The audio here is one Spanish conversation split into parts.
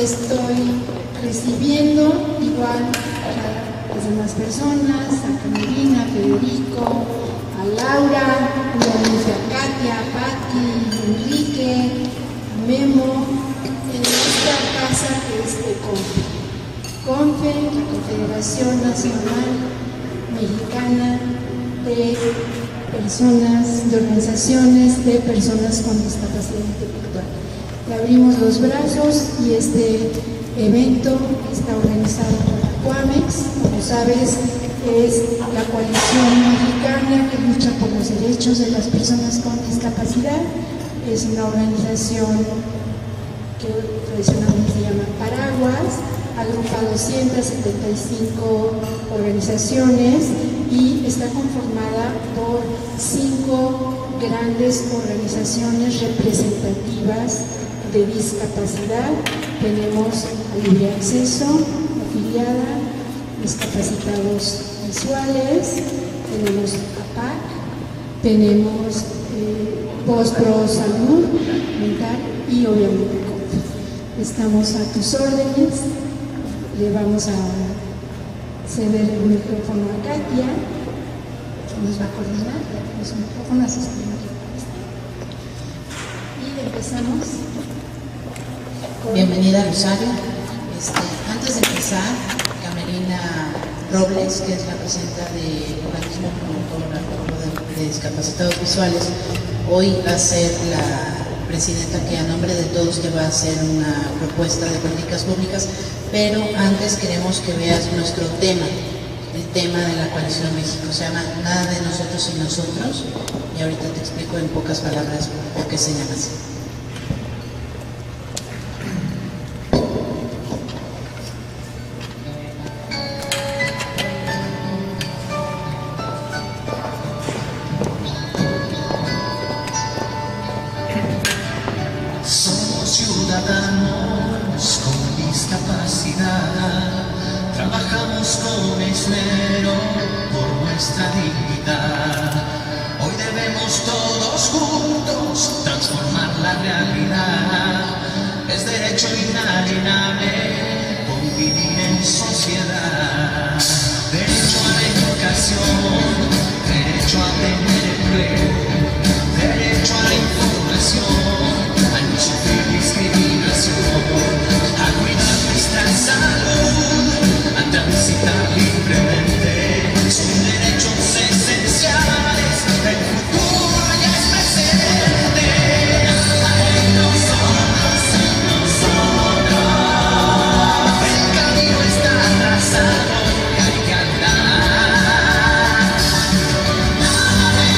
estoy recibiendo igual a las demás personas, a Camerina, a Federico, a Laura, obviamente a Katia, a Patti, a Enrique, a Memo, en esta casa que es de CONFE, la Confederación Nacional Mexicana de Personas, de Organizaciones de Personas con Discapacidad Intelectual. Le abrimos los brazos y este evento está organizado por la COAMEX, como sabes, es la coalición mexicana que lucha por los derechos de las personas con discapacidad. Es una organización que tradicionalmente se llama Paraguas, agrupa 275 organizaciones y está conformada por 5 grandes organizaciones representativas de discapacidad. Tenemos a Libre Acceso, afiliada, Discapacitados Visuales, tenemos APAC, tenemos Post-Pro Salud Mental y obviamente CONFE. Estamos a tus órdenes. Le vamos a ceder el micrófono a Katia, que nos va a coordinar. Ya tenemos un micrófono, así es que y empezamos. Bienvenida, Rosario. Antes de empezar, Camerina Robles, que es la presidenta del organismo promotor de discapacitados visuales, hoy va a ser la presidenta que a nombre de todos te va a hacer una propuesta de políticas públicas, pero antes queremos que veas nuestro tema, el tema de la Coalición México. Se llama Nada de nosotros y nosotros, y ahorita te explico en pocas palabras por qué se llama así. Ciudadanos con discapacidad, trabajamos con esmero por nuestra dignidad. Hoy debemos todos juntos transformar la realidad. Es derecho inalienable convivir en sociedad. Derecho a la educación, derecho a tener empleo, derecho a la información, a no sufrir discriminación, a cuidar nuestra salud, a transitar libremente. Son derechos esenciales, el futuro ya es presente. Nosotros, el camino está trazado y hay que andar. Nada de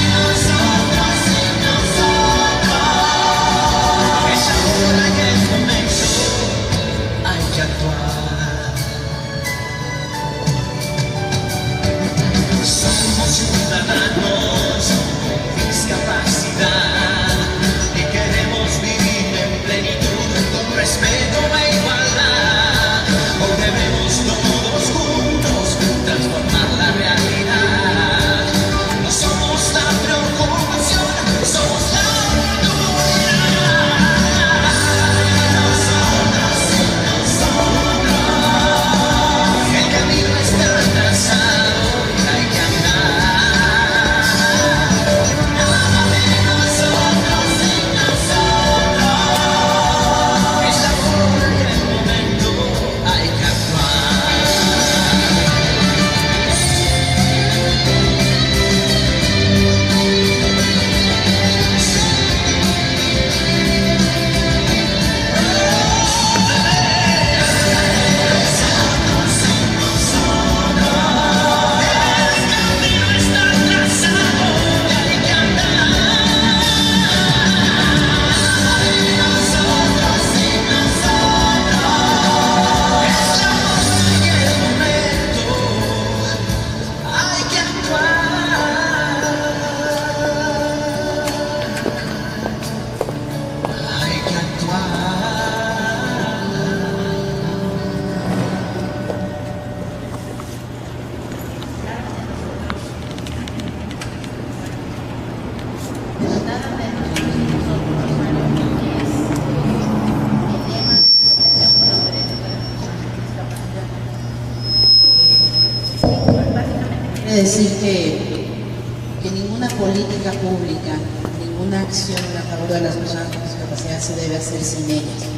Quiere decir que ninguna política pública, ninguna acción a favor de las personas con discapacidad se debe hacer sin ellas,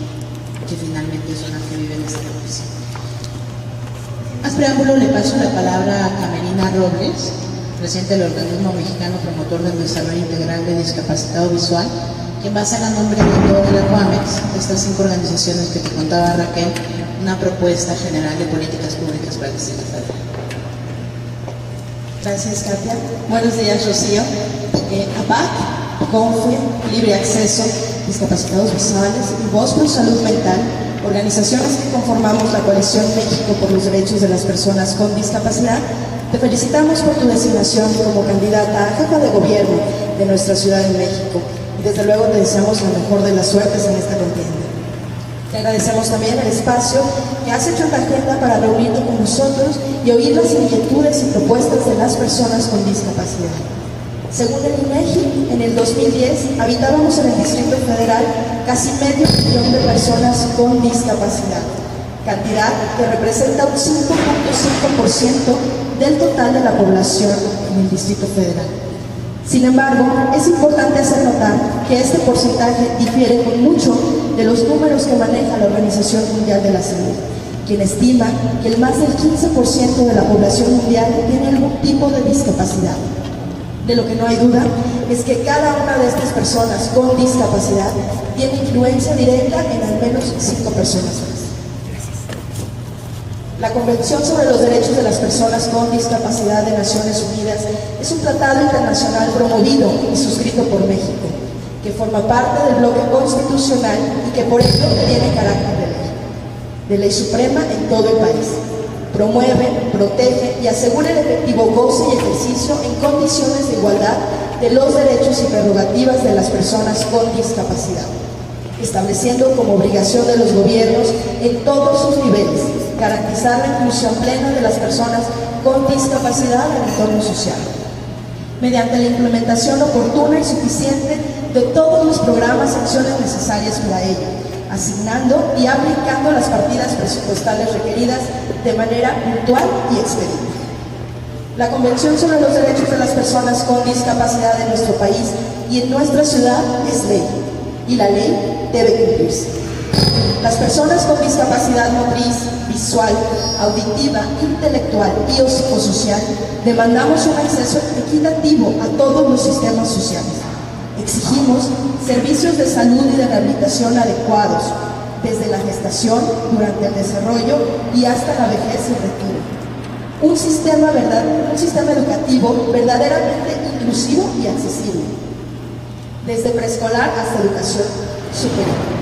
que finalmente son las que viven esta condición. Más preámbulo, le paso la palabra a Camerina Robles, presidente del Organismo Mexicano Promotor del Desarrollo Integral de Discapacitado Visual, quien va a hacer a nombre de todas las COAMEX, de estas 5 organizaciones que te contaba Raquel, una propuesta general de políticas públicas para el Distrito Federal. Gracias, Katia. Buenos días, Rocío. APAC, CONFE, Libre Acceso, Discapacitados Visuales y Voz por Salud Mental, organizaciones que conformamos la Coalición México por los Derechos de las Personas con Discapacidad, te felicitamos por tu designación como candidata a jefa de gobierno de nuestra Ciudad de México. Y desde luego te deseamos la mejor de las suertes en esta contienda. Te agradecemos también el espacio que has hecho en la agenda para reunirte con nosotros y oír las inquietudes y propuestas de las personas con discapacidad. Según el INEGI, en el 2010 habitábamos en el Distrito Federal casi medio millón de personas con discapacidad, cantidad que representa un 5.5% del total de la población en el Distrito Federal. Sin embargo, es importante hacer notar que este porcentaje difiere con mucho de los números que maneja la Organización Mundial de la Salud, quien estima que el más del 15% de la población mundial tiene algún tipo de discapacidad. De lo que no hay duda es que cada una de estas personas con discapacidad tiene influencia directa en al menos 5 personas más. La Convención sobre los Derechos de las Personas con Discapacidad de Naciones Unidas es un tratado internacional promovido y suscrito por México, que forma parte del bloque constitucional y que por ello tiene carácter de ley suprema en todo el país. Promueve, protege y asegura el efectivo goce y ejercicio en condiciones de igualdad de los derechos y prerrogativas de las personas con discapacidad, estableciendo como obligación de los gobiernos en todos sus niveles garantizar la inclusión plena de las personas con discapacidad en el entorno social, mediante la implementación oportuna y suficiente de todos los programas y acciones necesarias para ello, asignando y aplicando las partidas presupuestales requeridas de manera puntual y expedita. La Convención sobre los Derechos de las Personas con Discapacidad de nuestro país y en nuestra ciudad es ley, y la ley debe cumplirse. Las personas con discapacidad motriz, visual, auditiva, intelectual y o psicosocial demandamos un acceso equitativo a todos los sistemas sociales. Exigimos servicios de salud y de rehabilitación adecuados, desde la gestación, durante el desarrollo y hasta la vejez y retiro. Un sistema educativo verdaderamente inclusivo y accesible, desde preescolar hasta educación superior.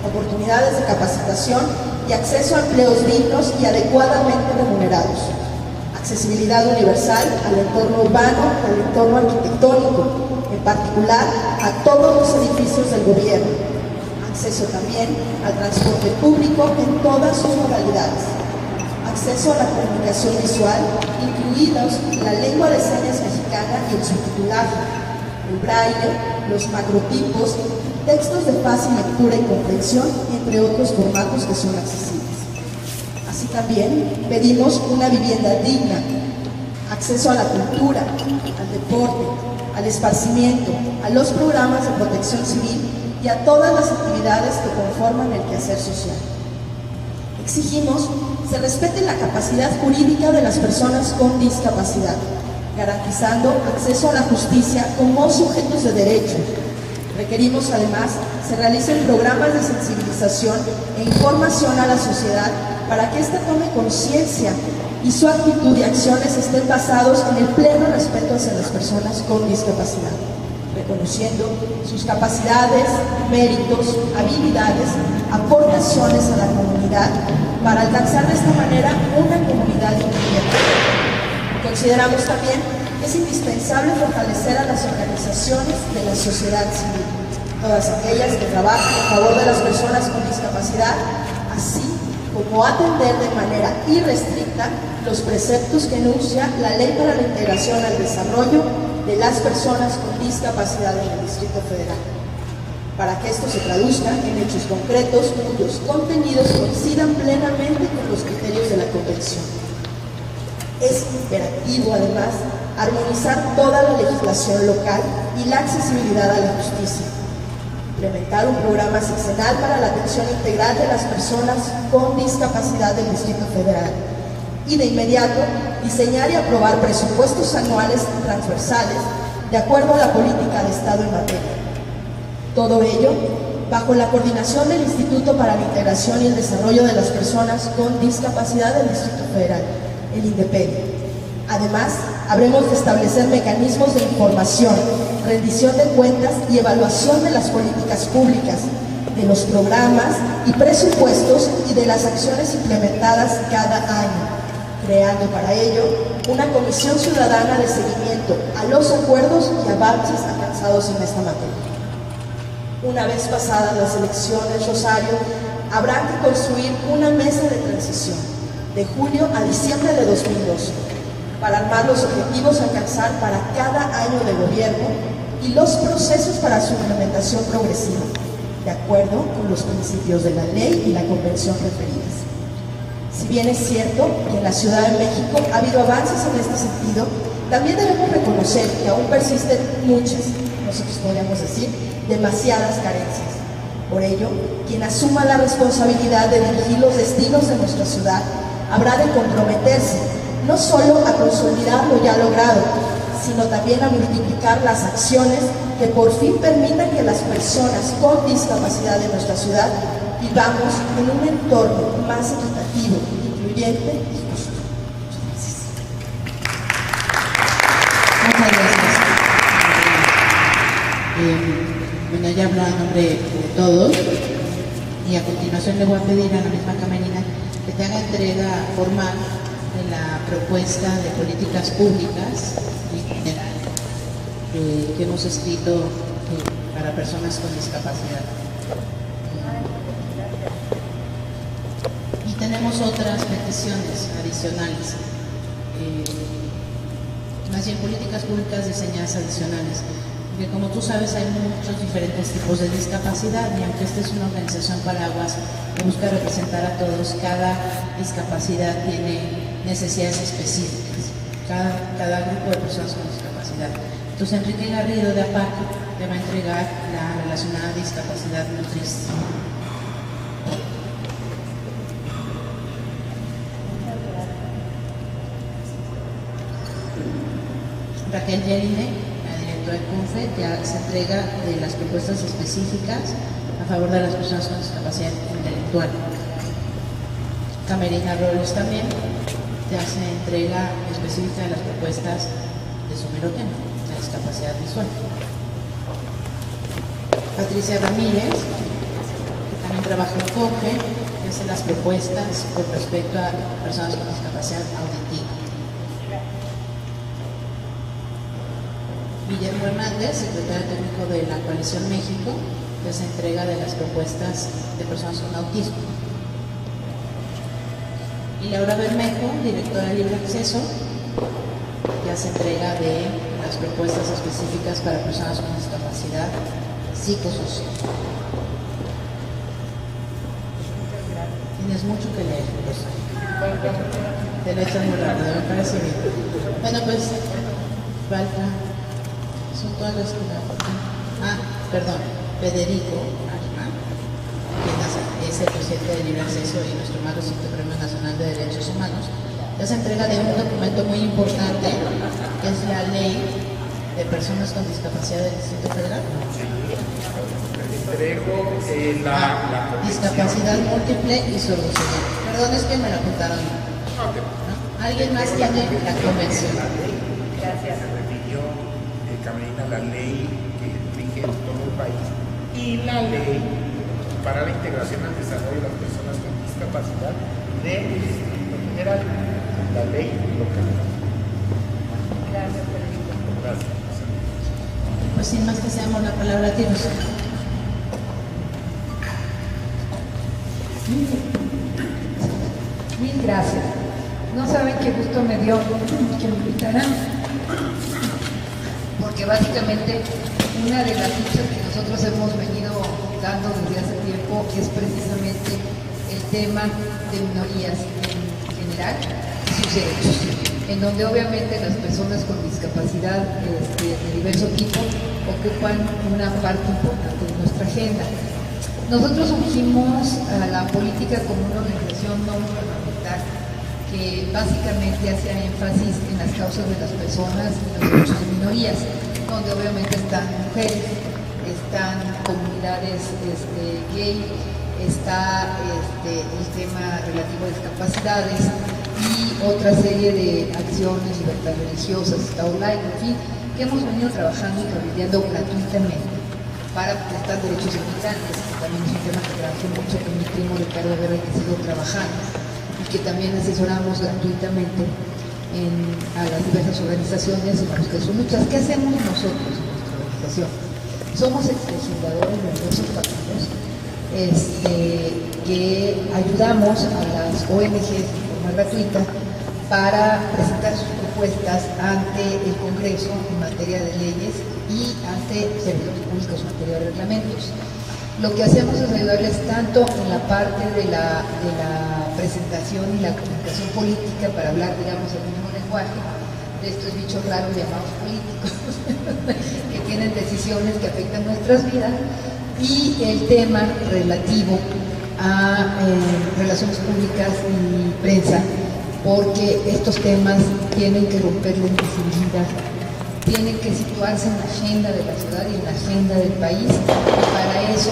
Oportunidades de capacitación y acceso a empleos dignos y adecuadamente remunerados. Accesibilidad universal al entorno urbano, al entorno arquitectónico, en particular a todos los edificios del gobierno. Acceso también al transporte público en todas sus modalidades. Acceso a la comunicación visual, incluidos la lengua de señas mexicana y el subtitulaje, el braille, los macrotipos, textos de fácil lectura y comprensión, entre otros formatos que son accesibles. Así también pedimos una vivienda digna, acceso a la cultura, al deporte, al esparcimiento, a los programas de protección civil y a todas las actividades que conforman el quehacer social. Exigimos se respete la capacidad jurídica de las personas con discapacidad, garantizando acceso a la justicia como sujetos de derecho. Requerimos además se realicen programas de sensibilización e información a la sociedad para que ésta tome conciencia y su actitud y acciones estén basados en el pleno respeto hacia las personas con discapacidad, reconociendo sus capacidades, méritos, habilidades, aportaciones a la comunidad para alcanzar de esta manera una comunidad incluyente. Consideramos también que es indispensable fortalecer a las organizaciones de la sociedad civil, todas aquellas que trabajan a favor de las personas con discapacidad, así como atender de manera irrestricta los preceptos que enuncia la Ley para la Integración al Desarrollo de las Personas con Discapacidad en el Distrito Federal, para que esto se traduzca en hechos concretos cuyos contenidos coincidan plenamente con los criterios de la Convención. Es imperativo, además, armonizar toda la legislación local y la accesibilidad a la justicia. Implementar un programa sexenal para la atención integral de las personas con discapacidad del Distrito Federal. Y de inmediato, diseñar y aprobar presupuestos anuales transversales de acuerdo a la política de Estado en materia. Todo ello bajo la coordinación del Instituto para la Integración y el Desarrollo de las Personas con Discapacidad del Distrito Federal, el INDEPEDI. Además, habremos de establecer mecanismos de información, rendición de cuentas y evaluación de las políticas públicas, de los programas y presupuestos y de las acciones implementadas cada año, creando para ello una comisión ciudadana de seguimiento a los acuerdos y avances alcanzados en esta materia. Una vez pasadas las elecciones, Rosario, habrá que construir una mesa de transición de julio a diciembre de 2012 para armar los objetivos a alcanzar para cada año de gobierno y los procesos para su implementación progresiva, de acuerdo con los principios de la ley y la convención referidas. Si bien es cierto que en la Ciudad de México ha habido avances en este sentido, también debemos reconocer que aún persisten muchas, nosotros podríamos decir, demasiadas carencias. Por ello, quien asuma la responsabilidad de dirigir los destinos de nuestra ciudad habrá de comprometerse no solo a consolidar lo ya logrado, sino también a multiplicar las acciones que por fin permitan que las personas con discapacidad de nuestra ciudad vivamos en un entorno más equitativo, incluyente y justo. Muchas gracias. Bueno, ya habló en nombre de todos y a continuación le voy a pedir a la misma Camerina que te haga entrega formal de la propuesta de políticas públicas en general que hemos escrito para personas con discapacidad. Y tenemos otras peticiones adicionales, más bien políticas públicas diseñadas adicionales. Porque como tú sabes hay muchos diferentes tipos de discapacidad y aunque esta es una organización paraguas que busca representar a todos, cada discapacidad tiene necesidades específicas, cada grupo de personas con discapacidad. Entonces Enrique Garrido de APAC te va a entregar la relacionada a discapacidad motriz. Raquel Yerine, de CONFE, ya se entrega de las propuestas específicas a favor de las personas con discapacidad intelectual. Camerina Robles también ya se entrega específica de las propuestas de su mero tema, la discapacidad visual. Patricia Ramírez, que también trabaja en CONFE, que hace las propuestas con respecto a personas con discapacidad auditiva. Guillermo Hernández, secretario técnico de la Coalición México, que se entrega de las propuestas de personas con autismo. Y Laura Bermejo, directora de Libre Acceso, ya se entrega de las propuestas específicas para personas con discapacidad psicosocial. Tienes mucho que leer, Rosa. Te lo echas muy rápido, me parece bien. Bueno, pues falta. Son todas las que perdón, Federico Arma, quien es el presidente de Libre Acceso y nuestro más reciente Premio Nacional de Derechos Humanos, ya se entrega de un documento muy importante, que es la Ley de Personas con Discapacidad del Distrito Federal. Discapacidad múltiple y sordoceguera. Perdón, es que me lo apuntaron. ¿No? ¿Alguien más tiene la convención? Gracias. Camerina, la ley que rige en todo el país y la ley para la integración al desarrollo de las personas con discapacidad del Distrito Federal, la ley local. Gracias, Federico. Gracias. Pues sin más que seamos la palabra a ti, Rosa. Mil gracias. No saben qué gusto me dio que me invitaran, porque básicamente una de las luchas que nosotros hemos venido dando desde hace tiempo es precisamente el tema de minorías en general y sus derechos. en donde obviamente las personas con discapacidad de diverso tipo ocupan una parte importante de nuestra agenda. Nosotros surgimos a la política como una organización no gubernamental que básicamente hace énfasis en las causas de las personas y los derechos de minorías, donde obviamente están mujeres, están comunidades gay, está el tema relativo a discapacidades y otra serie de acciones, libertad religiosas, Estado laico, en fin, que hemos venido trabajando y cabildeando gratuitamente para prestar derechos inmigrantes, que también es un tema que trabajé mucho con mi primo Ricardo Guerra y que sigo trabajando, y que también asesoramos gratuitamente a las diversas organizaciones en las que son luchas. ¿Qué hacemos nosotros en nuestra organización? Somos legisladores de diversos partidos que ayudamos a las ONGs de forma gratuita para presentar sus propuestas ante el Congreso en materia de leyes y ante servidores públicos en materia de reglamentos. Lo que hacemos es ayudarles tanto en la parte de la presentación y la comunicación política para hablar, digamos, el mismo lenguaje de estos bichos raros llamados políticos que tienen decisiones que afectan nuestras vidas, y el tema relativo a relaciones públicas y prensa, porque estos temas tienen que romper la invisibilidad, tienen que situarse en la agenda de la ciudad y en la agenda del país, y para eso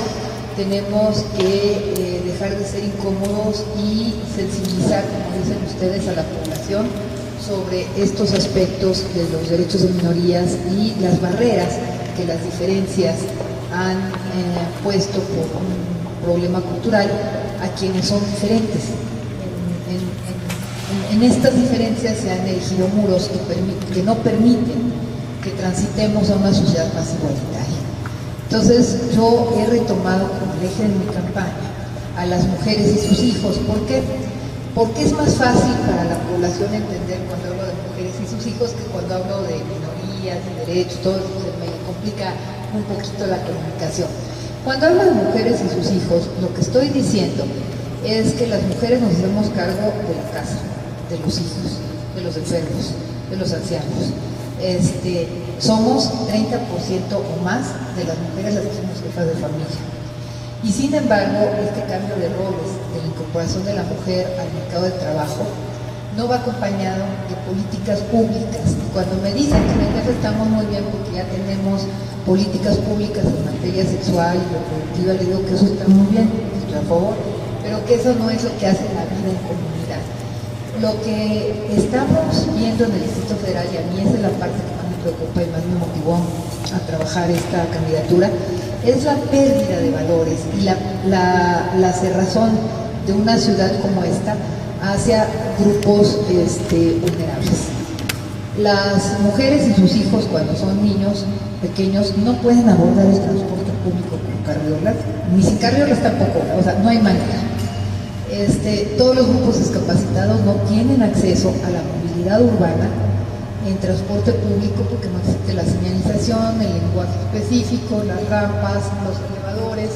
tenemos que dejar de ser incómodos y sensibilizar, como dicen ustedes, a la población sobre estos aspectos de los derechos de minorías y las barreras que las diferencias han puesto por un problema cultural a quienes son diferentes. En estas diferencias se han erigido muros que no permiten que transitemos a una sociedad más igualitaria. Entonces yo he retomado como el eje de mi campaña a las mujeres y sus hijos. ¿Por qué? Porque es más fácil para la población entender cuando hablo de mujeres y sus hijos que cuando hablo de minorías y derechos, todo eso se me complica un poquito la comunicación. Cuando hablo de mujeres y sus hijos, lo que estoy diciendo es que las mujeres nos hacemos cargo de la casa, de los hijos, de los enfermos, de los ancianos. Somos 30% o más de las mujeres las que somos jefas de familia. Y sin embargo, este cambio de roles, de la incorporación de la mujer al mercado del trabajo, no va acompañado de políticas públicas. Cuando me dicen que en el DF estamos muy bien porque ya tenemos políticas públicas en materia sexual y reproductiva, le digo que eso está muy bien, estoy a favor, pero que eso no es lo que hace la vida en comunidad. Lo que estamos viendo en el Distrito Federal, y a mí esa es la parte que más me preocupa y más me motivó a trabajar esta candidatura, es la pérdida de valores y la cerrazón de una ciudad como esta hacia grupos vulnerables. Las mujeres y sus hijos, cuando son niños pequeños, no pueden abordar el transporte público con carriolas, ni sin carriolas tampoco, o sea, no hay manera. Todos los grupos discapacitados no tienen acceso a la movilidad urbana en transporte público porque no existe la señalización, el lenguaje específico, las rampas, los elevadores,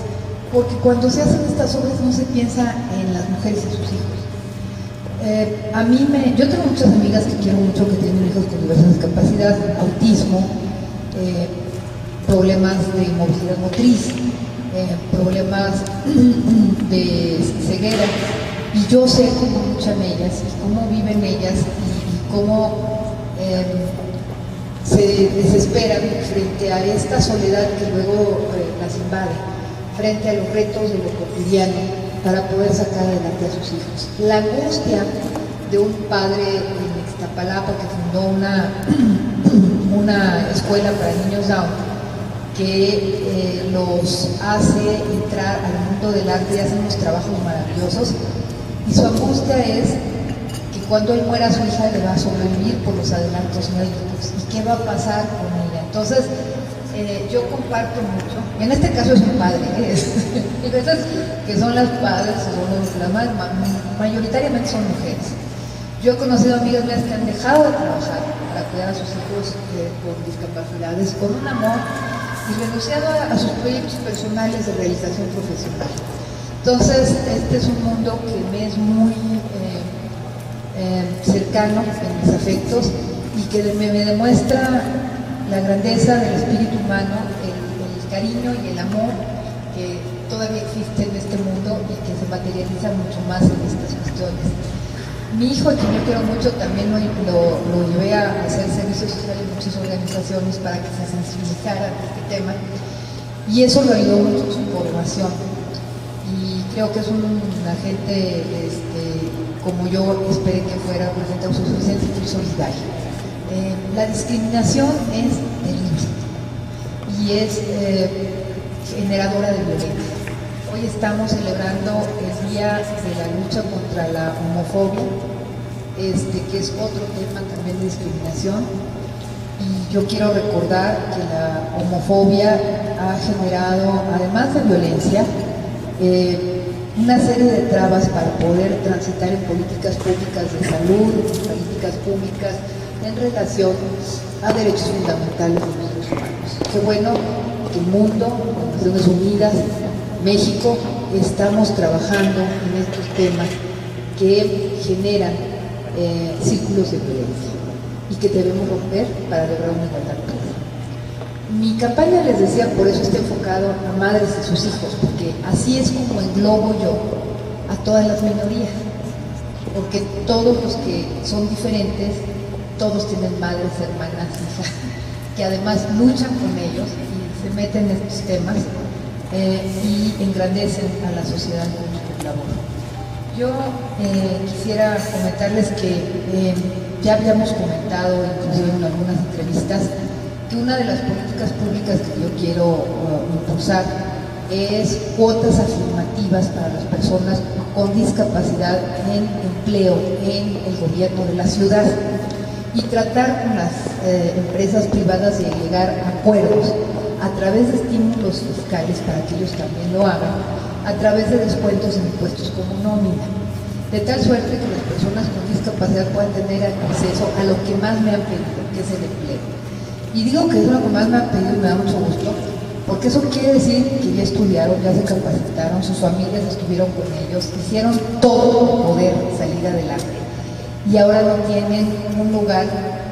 porque cuando se hacen estas obras no se piensa en las mujeres y sus hijos. Yo tengo muchas amigas que quiero mucho que tienen hijos con diversas discapacidades, autismo, problemas de movilidad motriz, problemas de ceguera, y yo sé cómo luchan ellas y cómo viven ellas y cómo se desesperan frente a esta soledad que luego las invade, frente a los retos de lo cotidiano para poder sacar adelante a sus hijos. La angustia de un padre en Iztapalapa que fundó una escuela para niños Down, que los hace entrar al mundo del arte y hacen unos trabajos maravillosos, y su angustia es que cuando él muera su hija le va a sobrevivir por los adelantos médicos, y qué va a pasar con ella. Entonces yo comparto mucho, y en este caso es un padre, y veces que son las padres, mayoritariamente son mujeres. Yo he conocido amigas mías que han dejado de trabajar para cuidar a sus hijos con discapacidades, con un amor, y renunciado a sus proyectos personales de realización profesional. Entonces, este es un mundo que me es muy cercano en mis afectos y que me demuestra la grandeza del espíritu humano, el cariño y el amor que todavía existe en este mundo y que se materializa mucho más en estas cuestiones. Mi hijo, a quien yo quiero mucho, también lo llevé a hacer servicio social en muchas organizaciones para que se sensibilizara de este tema, y eso lo ayudó mucho en su formación. Y creo que es un agente, como yo esperé que fuera, un agente autosuficiente y solidario. La discriminación es terrible y es generadora de violencia. Hoy estamos celebrando el Día de la Lucha contra la Homofobia, que es otro tema también de discriminación. Y yo quiero recordar que la homofobia ha generado, además de violencia, una serie de trabas para poder transitar en políticas públicas de salud, políticas públicas en relación a derechos fundamentales de los seres humanos. Qué bueno que el mundo, las Naciones Unidas, México, estamos trabajando en estos temas que generan círculos de violencia y que debemos romper para lograr una igualdad plena. Mi campaña, les decía, por eso está enfocado a madres y sus hijos, porque así es como englobo yo a todas las minorías, porque todos los que son diferentes, todos tienen madres, hermanas, hijas, que además luchan con ellos y se meten en estos temas y engrandecen a la sociedad con su labor. Yo quisiera comentarles que ya habíamos comentado, inclusive en algunas entrevistas, que una de las políticas públicas que yo quiero impulsar es cuotas afirmativas para las personas con discapacidad en empleo en el gobierno de la ciudad y tratar con las empresas privadas de llegar a acuerdos a través de estímulos fiscales para que ellos también lo hagan, a través de descuentos en impuestos como nómina, de tal suerte que las personas con discapacidad puedan tener acceso a lo que más me han pedido, que es el empleo. Y digo que es lo que más me han pedido y me da mucho gusto, porque eso quiere decir que ya estudiaron, ya se capacitaron, sus familias estuvieron con ellos, hicieron todo por poder salir adelante y ahora no tienen un lugar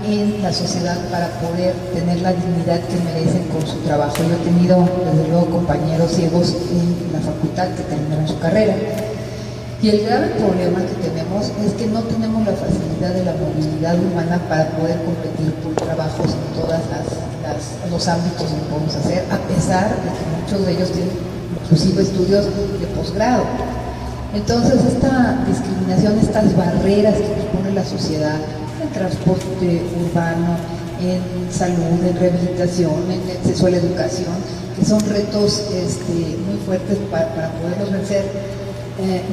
en la sociedad para poder tener la dignidad que merecen con su trabajo. Yo he tenido, desde luego, compañeros ciegos en la facultad que terminaron su carrera. Y el grave problema que tenemos es que no tenemos la facilidad de la movilidad humana para poder competir por trabajos en todos los ámbitos que podemos hacer, a pesar de que muchos de ellos tienen inclusive estudios de posgrado. Entonces, esta discriminación, estas barreras que nos pone la sociedad en transporte urbano, en salud, en rehabilitación, en acceso a la educación, que son retos muy fuertes para poderlos vencer,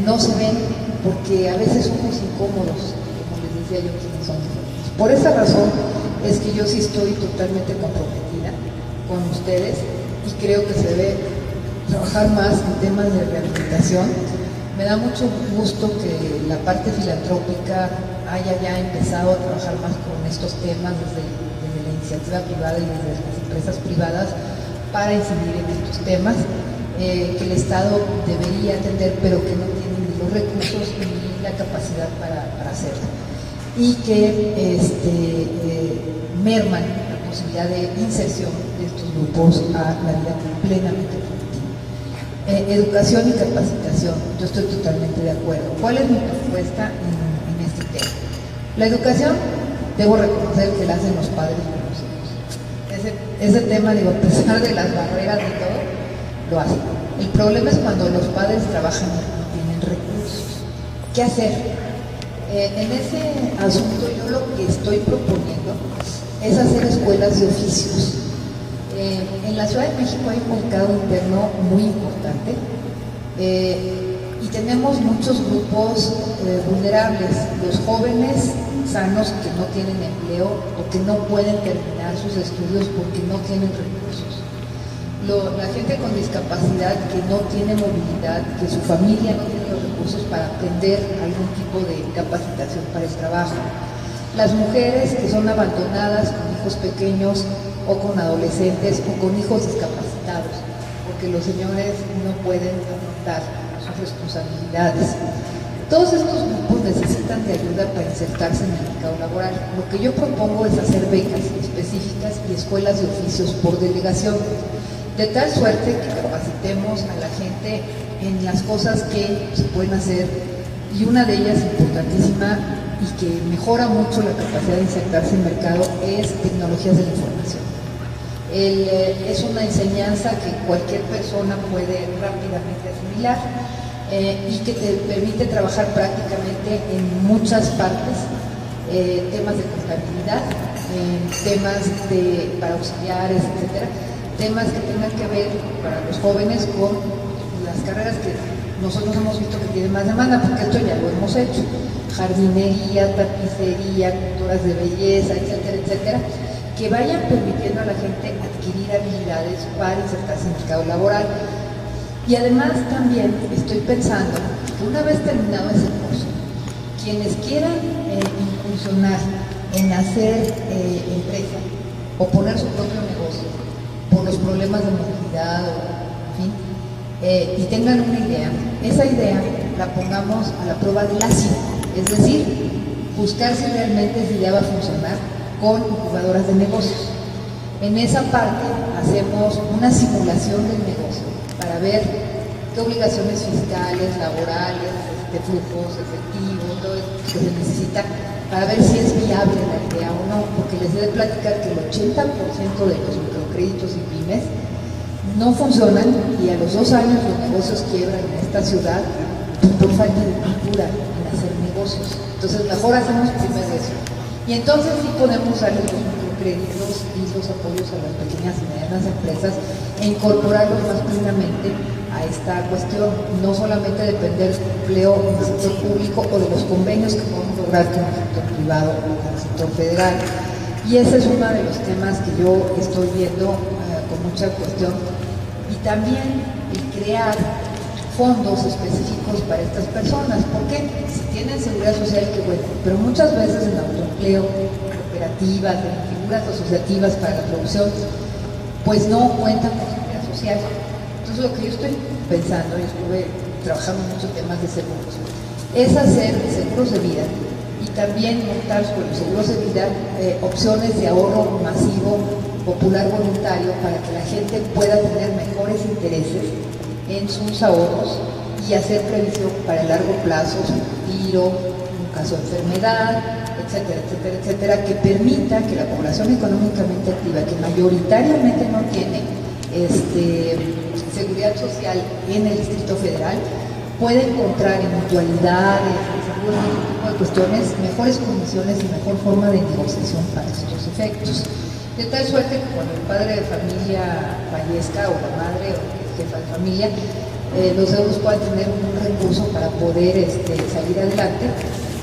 no se ven porque a veces somos incómodos, como les decía yo, quienes son diferentes. Por esa razón es que yo sí estoy totalmente comprometida con ustedes y creo que se debe trabajar más en temas de rehabilitación. Me da mucho gusto que la parte filantrópica haya ya empezado a trabajar más con estos temas desde la iniciativa privada y desde las empresas privadas para incidir en estos temas que el Estado debería atender, pero que no tiene ni los recursos ni la capacidad para hacerlo, y que merman la posibilidad de inserción de estos grupos a la vida plenamente productiva. Educación y capacitación, yo estoy totalmente de acuerdo. ¿Cuál es mi propuesta en este tema? La educación, debo reconocer que la hacen los padres con los hijos. Ese tema, digo, a pesar de las barreras y todo, lo hacen. El problema es cuando los padres trabajan y no tienen recursos. ¿Qué hacer? En ese asunto yo lo que estoy proponiendo es hacer escuelas de oficios. En la Ciudad de México hay un mercado interno muy importante y tenemos muchos grupos vulnerables, los jóvenes sanos que no tienen empleo o que no pueden terminar sus estudios porque no tienen recursos. La gente con discapacidad que no tiene movilidad, que su familia no tiene los recursos para atender algún tipo de capacitación para el trabajo. Las mujeres que son abandonadas con hijos pequeños o con adolescentes o con hijos discapacitados, porque los señores no pueden afrontar sus responsabilidades. Todos estos grupos necesitan necesitan de ayuda para insertarse en el mercado laboral. Lo que yo propongo es hacer becas específicas y escuelas de oficios por delegación, de tal suerte que capacitemos a la gente en las cosas que se pueden hacer, y una de ellas importantísima y que mejora mucho la capacidad de insertarse en el mercado es tecnologías de la información. Es una enseñanza que cualquier persona puede rápidamente asimilar y que te permite trabajar prácticamente en muchas partes, temas de contabilidad, temas para auxiliares, etcétera, temas que tengan que ver para los jóvenes con las carreras que nosotros hemos visto que tienen más demanda, porque esto ya lo hemos hecho: jardinería, tapicería, culturas de belleza, etcétera, etcétera, que vayan permitiendo a la gente adquirir habilidades para insertarse en el mercado laboral. Y además también estoy pensando que una vez terminado ese curso, quienes quieran incursionar en hacer empresa o poner su propio negocio por los problemas de movilidad o en fin, y tengan una idea, esa idea la pongamos a la prueba del ácido, es decir, buscar si realmente esa idea va a funcionar con incubadoras de negocios. En esa parte hacemos una simulación del negocio para ver qué obligaciones fiscales, laborales, flujos, efectivos, todo eso que se necesita, para ver si es viable la idea o no, porque les he de platicar que el 80% de los microcréditos y pymes no funcionan, y a los 2 años los negocios quiebran en esta ciudad por falta de cultura en hacer negocios. Entonces mejor hacemos primero eso, y entonces sí podemos darle los microcréditos y los apoyos a las pequeñas y medianas empresas e incorporarlos más plenamente a esta cuestión, no solamente depender del empleo en el sector público o de los convenios que podemos lograr con el sector privado o con el sector federal. Y ese es uno de los temas que yo estoy viendo con mucha cuestión. Y también el crear fondos específicos para estas personas. ¿Por qué? Si tienen seguridad social, qué bueno, pero muchas veces en autoempleo, cooperativas, en figuras asociativas para la producción, pues no cuentan con seguridad social. Entonces lo que yo estoy pensando, y estuve trabajando en muchos temas de seguros, es hacer seguros de vida y también montar sobre los seguros de vida opciones de ahorro masivo, popular, voluntario, para que la gente pueda tener mejores intereses en sus ahorros y hacer previsión para el largo plazo, su retiro, un caso de enfermedad, etcétera, etcétera, etcétera, que permita que la población económicamente activa, que mayoritariamente no tiene seguridad social en el Distrito Federal, puede encontrar en mutualidades, en seguros, en este tipo de cuestiones, mejores condiciones y mejor forma de negociación para estos efectos. De tal suerte que cuando el padre de familia fallezca, o la madre o el jefa de familia, los deudos puedan tener un recurso para poder salir adelante,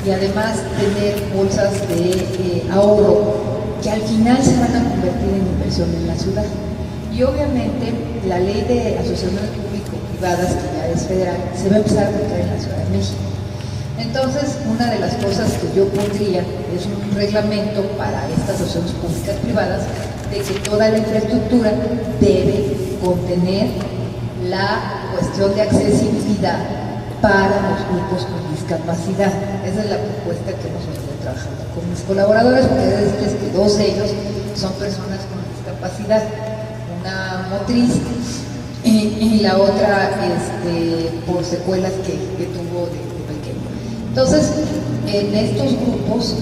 y además tener bolsas de ahorro que al final se van a convertir en inversión en la ciudad. Y obviamente la ley de asociaciones público-privadas, que ya es federal, se va a empezar a aplicar en la Ciudad de México. Entonces, una de las cosas que yo pondría es un reglamento para estas asociaciones públicas privadas de que toda la infraestructura debe contener la cuestión de accesibilidad para los grupos con discapacidad. Esa es la propuesta que hemos venido trabajando con mis colaboradores, porque debo decirles que 2 de ellos son personas con discapacidad, una motriz y la otra por secuelas que tuvo de pequeño. Entonces, en estos grupos,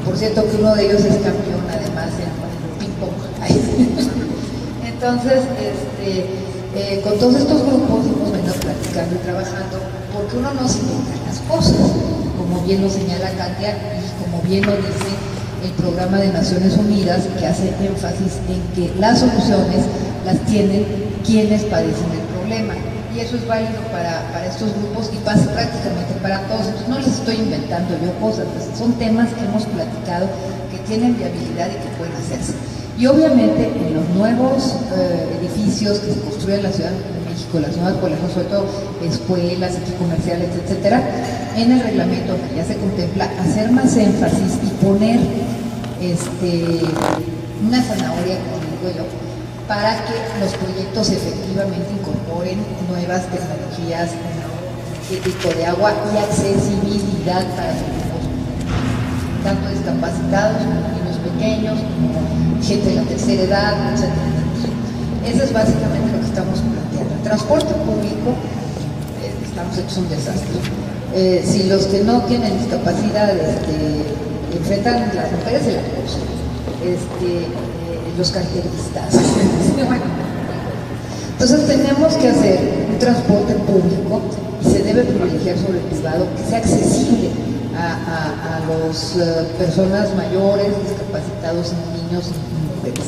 por cierto que uno de ellos es campeón además en ping-pong. Entonces, con todos estos grupos hemos venido platicando y trabajando, porque uno no se inventa las cosas, como bien lo señala Katia y como bien lo dice el Programa de Naciones Unidas, que hace énfasis en que las soluciones las tienen quienes padecen el problema, y eso es válido para estos grupos y pasa prácticamente para todos. Entonces no les estoy inventando yo cosas, son temas que hemos platicado, que tienen viabilidad y que pueden hacerse. Y obviamente en los nuevos edificios que se construyen en la Ciudad de México, las nuevas, por ejemplo, sobre todo escuelas, centros comerciales, etcétera, en el reglamento que ya se contempla hacer más énfasis y poner una zanahoria, como digo yo, para que los proyectos efectivamente incorporen nuevas tecnologías, energético de agua y accesibilidad. accesibilidad para grupos, tanto discapacitados como niños pequeños, como gente de la tercera edad, etc. Eso es básicamente lo que estamos planteando. El transporte público, estamos hechos un desastre. Si los que no tienen discapacidad enfrentan las mujeres del acoso, los carteristas. Entonces tenemos que hacer un transporte público y se debe privilegiar sobre el privado, que sea accesible a las personas mayores, discapacitados, niños y mujeres.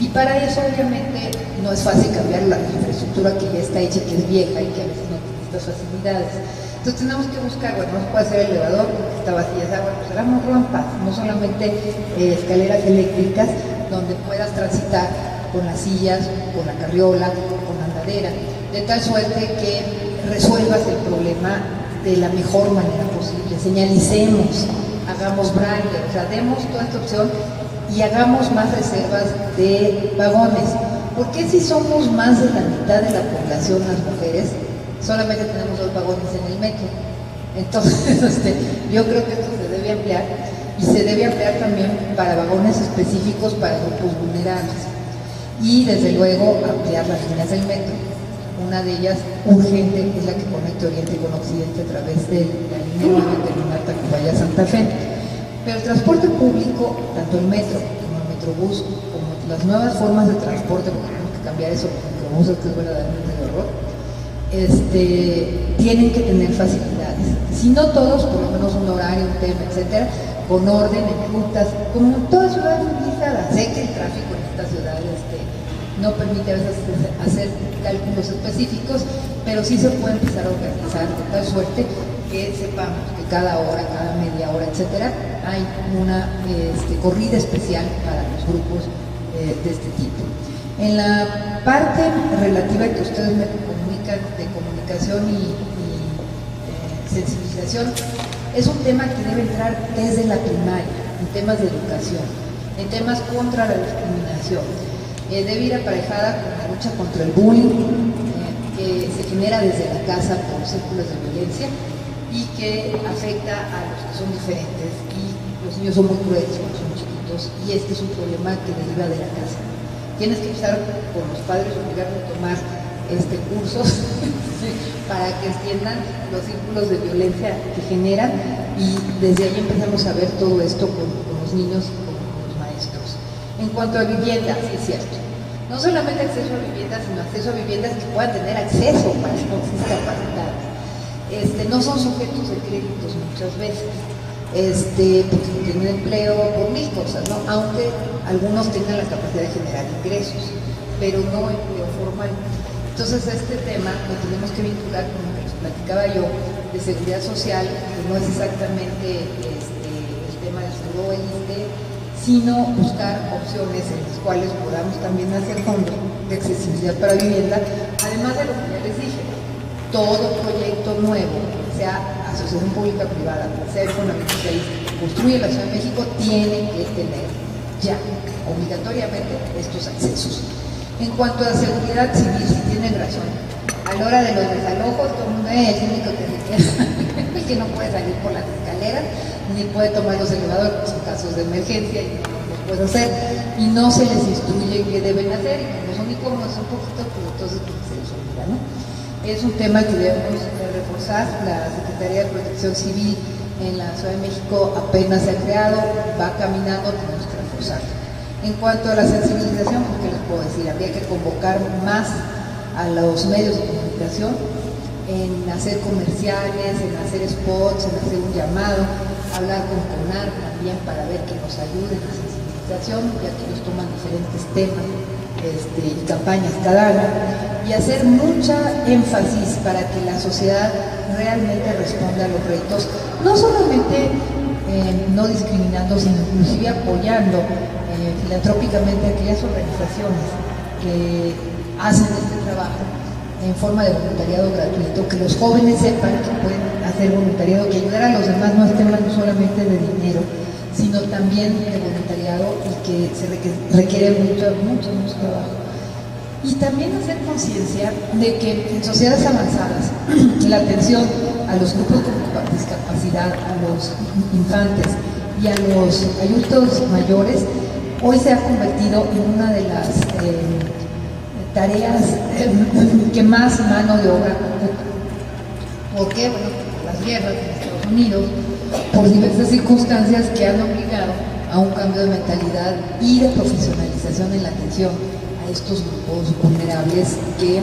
Y para eso obviamente no es fácil cambiar la infraestructura que ya está hecha y que es vieja y que a veces no tiene estas facilidades. Entonces tenemos que buscar, bueno, no se puede hacer elevador porque está vacía esa agua, pues hagamos rampas, no solamente escaleras eléctricas donde puedas transitar con las sillas, con la carriola, con la andadera, de tal suerte que resuelvas el problema de la mejor manera posible. Señalicemos, hagamos braille, o sea, demos toda esta opción y hagamos más reservas de vagones. ¿Por qué si somos más de la mitad de la población las mujeres, solamente tenemos 2 vagones en el metro? Entonces, yo creo que esto se debe ampliar y se debe ampliar también para vagones específicos para grupos vulnerables. Y desde luego ampliar las líneas del metro. Una de ellas urgente es la que conecta Oriente con Occidente a través de la línea 9 terminal Tacubaya-Santa Fe. Pero el transporte público, tanto el metro como el metrobús, como las nuevas formas de transporte, porque tenemos que cambiar eso por microbuses, que es verdaderamente de horror, tienen que tener facilidades. Si no todos, por lo menos un horario, un tema, etcétera, con orden, en rutas, como en toda ciudad civilizada. Sé que el tráfico en esta ciudad no permite a veces hacer cálculos específicos, pero sí se puede empezar a organizar de tal suerte que sepamos que cada hora, cada media hora, etcétera, hay una corrida especial para los grupos de este tipo. En la parte relativa que ustedes me comunican de comunicación y sensibilización, es un tema que debe entrar desde la primaria, en temas de educación, en temas contra la discriminación. Debe ir aparejada con la lucha contra el bullying, que se genera desde la casa por círculos de violencia y que afecta a los que son diferentes, y los niños son muy crueles cuando son chiquitos, y este es un problema que deriva de la casa. Tienes que empezar con los padres, obligarlos a tomar cursos para que entiendan los círculos de violencia que generan, y desde ahí empezamos a ver todo esto con los niños y con los maestros. En cuanto a vivienda, sí es cierto, no solamente acceso a viviendas, sino acceso a viviendas que puedan tener acceso para los discapacitados. No son sujetos de créditos muchas veces, porque no tienen empleo por 1000 cosas, ¿no? Aunque algunos tengan la capacidad de generar ingresos, pero no empleo formal. Entonces este tema lo tenemos que vincular con lo que les platicaba yo de seguridad social, que no es exactamente el tema del seguro élite, sino buscar opciones en las cuales podamos también hacer fondos de accesibilidad para vivienda, además de lo que ya les dije. Todo proyecto nuevo, sea asociación pública-privada, sea económico, sea construye la Ciudad de México, tiene que tener ya, obligatoriamente, estos accesos. En cuanto a seguridad civil, si tienen razón, a la hora de los desalojos, todo el mundo es el único que se queda, el que no puede salir por las escaleras, ni puede tomar los elevadores en casos de emergencia, y no los puede hacer, y no se les instruye qué deben hacer, y como son incómodos un poquito, pues entonces se les olvida, ¿no? Es un tema que debemos reforzar. La Secretaría de Protección Civil en la Ciudad de México apenas se ha creado, va caminando, tenemos que reforzarlo. En cuanto a la sensibilización, pues, ¿qué les puedo decir? Habría que convocar más a los medios de comunicación en hacer comerciales, en hacer spots, en hacer un llamado, hablar con CONAR también para ver que nos ayuden a la sensibilización, ya que ellos toman diferentes temas y campañas cada año, y hacer mucha énfasis para que la sociedad realmente responda a los retos, no solamente no discriminando, sino inclusive apoyando filantrópicamente a aquellas organizaciones que hacen este trabajo en forma de voluntariado gratuito, que los jóvenes sepan que pueden hacer voluntariado, que ayudar a los demás no es tema solamente de dinero, sino también de voluntariado, y que se requiere mucho trabajo. Y también hacer conciencia de que en sociedades avanzadas la atención a los grupos con discapacidad, a los infantes y a los adultos mayores, hoy se ha convertido en una de las tareas que más mano de obra ocupa. ¿Por qué? Bueno, las guerras en Estados Unidos, por diversas circunstancias que han obligado a un cambio de mentalidad y de profesionalización en la atención a estos grupos vulnerables que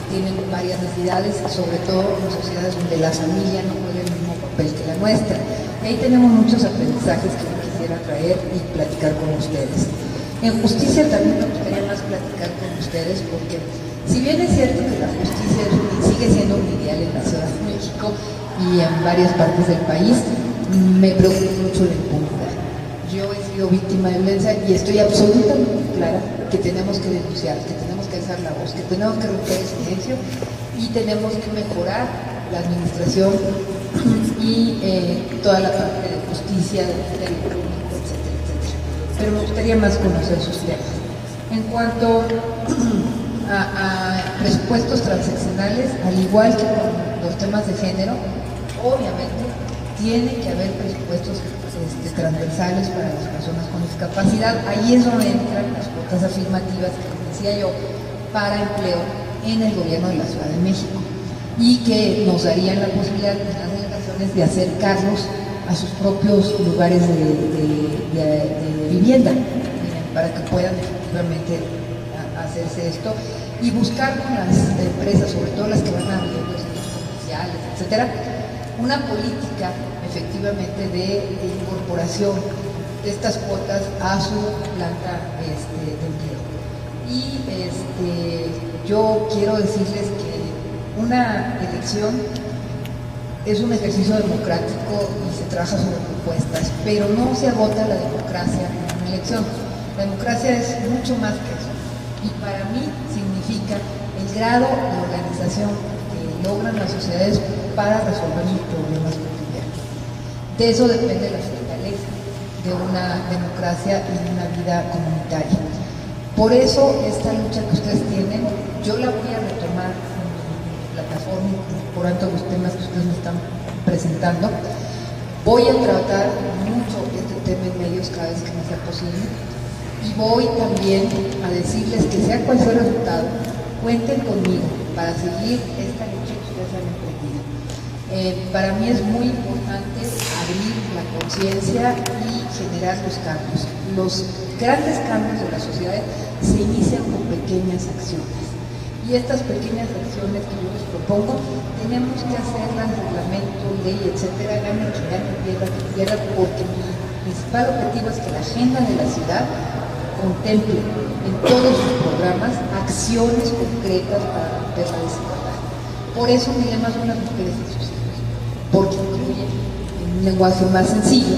tienen varias necesidades, sobre todo en sociedades donde la familia no juega el mismo papel que la nuestra. Ahí tenemos muchos aprendizajes que yo quisiera traer y platicar con ustedes. En justicia también me gustaría más platicar con ustedes, porque si bien es cierto que la justicia sigue siendo un ideal en la Ciudad de México y en varias partes del país, me preocupa mucho la impunidad. Yo he sido víctima de violencia y estoy absolutamente clara que tenemos que denunciar, que tenemos que alzar la voz, que tenemos que romper el silencio y tenemos que mejorar la administración y toda la parte de justicia, del Ministerio Público, etcétera, etcétera. Pero me gustaría más conocer sus temas. En cuanto a presupuestos transaccionales, al igual que con los temas de género, obviamente tiene que haber presupuestos transversales para las personas con discapacidad. Ahí es donde entran las cuotas afirmativas que decía yo para empleo en el gobierno de la Ciudad de México y que nos darían la posibilidad en las delegaciones de acercarlos a sus propios lugares de vivienda para que puedan efectivamente hacerse esto y buscar con las empresas, sobre todo las que van a abrir los centros comerciales, etcétera, una política efectivamente de incorporación de estas cuotas a su planta de empleo. Y yo quiero decirles que una elección es un ejercicio democrático y se trabaja sobre propuestas, pero no se agota la democracia en una elección. La democracia es mucho más que eso y para mí significa el grado de organización que logran las sociedades para resolver sus problemas cotidianos. De eso depende la fortaleza de una democracia y de una vida comunitaria. Por eso esta lucha que ustedes tienen, yo la voy a retomar en mi plataforma, por tanto los temas que ustedes me están presentando. Voy a tratar mucho este tema en medios cada vez que me sea posible y voy también a decirles que sea cual sea el resultado, cuenten conmigo para seguir esta lucha que ustedes han emprendido. Para mí es muy importante abrir la conciencia y generar los cambios. Los grandes cambios de la sociedad se inician con pequeñas acciones. Y estas pequeñas acciones que yo les propongo, tenemos que hacerlas, reglamento, ley, etcétera, hagan que pierda, porque mi principal objetivo es que la agenda de la ciudad contemple en todos sus programas acciones concretas para romper la desigualdad. Por eso mi lema son las mujeres y sus hijos, porque incluye en un lenguaje más sencillo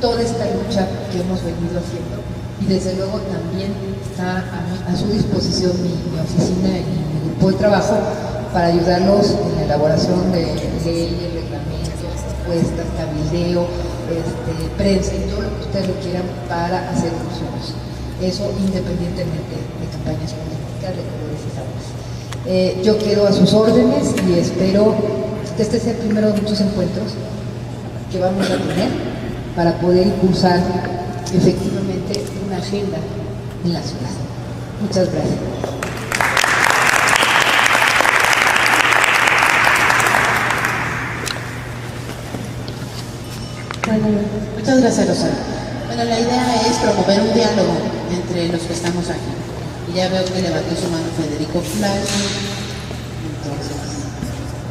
toda esta lucha que hemos venido haciendo y desde luego también está a su disposición mi oficina y mi grupo de trabajo para ayudarlos en la elaboración de leyes, reglamentos, propuestas, cabildeo, prensa y todo lo que ustedes requieran para hacer funciones. Eso independientemente de campañas políticas, de colores y sabores. Yo quedo a sus órdenes y espero que este sea el primero de muchos encuentros que vamos a tener para poder impulsar efectivamente una agenda en la ciudad. Muchas gracias. Muchas gracias, Rosario. Bueno, la idea es promover un diálogo entre los que estamos aquí. Y ya veo que levantó su mano Federico Flash, entonces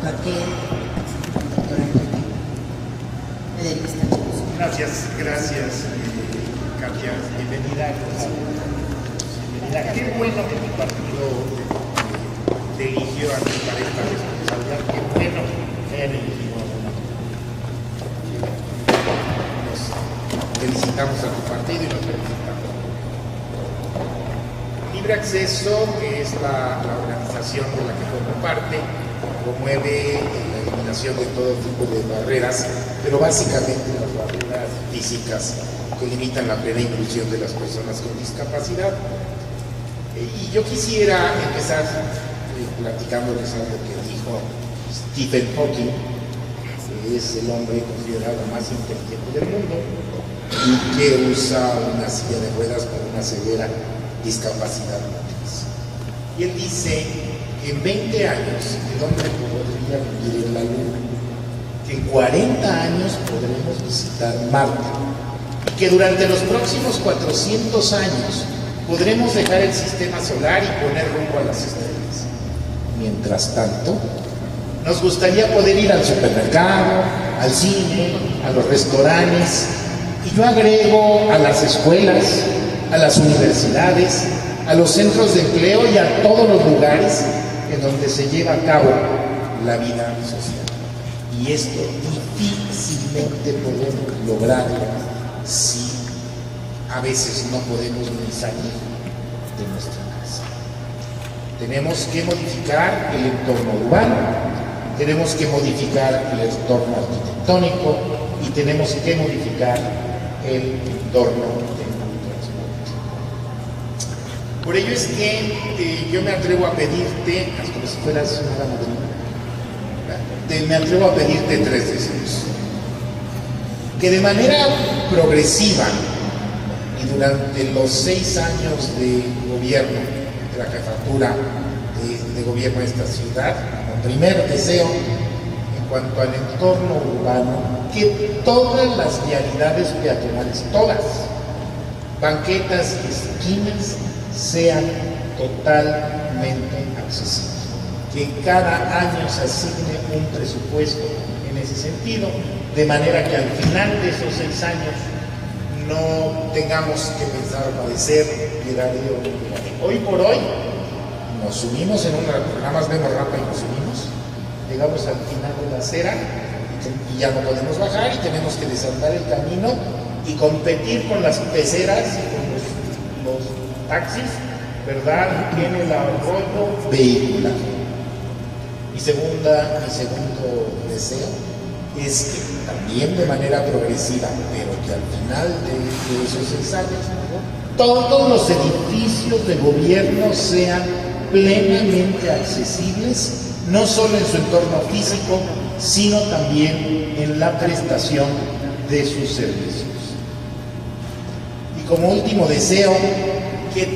Raquel, doctora Enrique. Federico está aquí. Gracias, Katia. Bienvenida. Qué bueno que mi partido te eligió a ti para esta responsabilidad. Qué bueno que hayan elegido a una. Nos felicitamos a tu partido y nos felicitamos. Libre Acceso, que es la organización de la que formo parte, promueve la eliminación de todo tipo de barreras, pero básicamente las barreras físicas que limitan la plena inclusión de las personas con discapacidad. Y yo quisiera empezar platicándoles algo que dijo Stephen Hawking, es el hombre considerado más inteligente del mundo y que usa una silla de ruedas con una severa discapacidad motriz. Y él dice que en 20 años el hombre podría vivir en la Luna, que en 40 años podremos visitar Marte y que durante los próximos 400 años podremos dejar el sistema solar y poner rumbo a las estrellas. Mientras tanto, nos gustaría poder ir al supermercado, al cine, a los restaurantes, y yo agrego a las escuelas, a las universidades, a los centros de empleo y a todos los lugares en donde se lleva a cabo la vida social. Y esto difícilmente podemos lograrlo si a veces no podemos ni salir de nuestra casa. Tenemos que modificar el entorno urbano, tenemos que modificar el entorno arquitectónico y tenemos que modificar el entorno del transporte. Por ello es que yo me atrevo a pedirte, como si fueras una madrina, me atrevo a pedirte 3 deseos. Que de manera progresiva y durante los 6 años de gobierno, de la jefatura de gobierno de esta ciudad, como primer deseo, en cuanto al entorno urbano, que todas las vialidades peatonales, todas, banquetas y esquinas, sean totalmente accesibles. Que cada año se asigne un presupuesto en ese sentido, de manera que al final de esos 6 años no tengamos que pensar padecer piedad de oro. Hoy por hoy nos subimos en nada más vemos rampa y nos subimos, llegamos al final de la acera y ya no podemos bajar y tenemos que desandar el camino y competir con las peceras y con los taxis, ¿verdad? En el arroyo vehicular. Mi segundo deseo es que también de manera progresiva, pero que al final de esos 6 años, todos los edificios de gobierno sean plenamente accesibles, no solo en su entorno físico, sino también en la prestación de sus servicios. Y como último deseo, que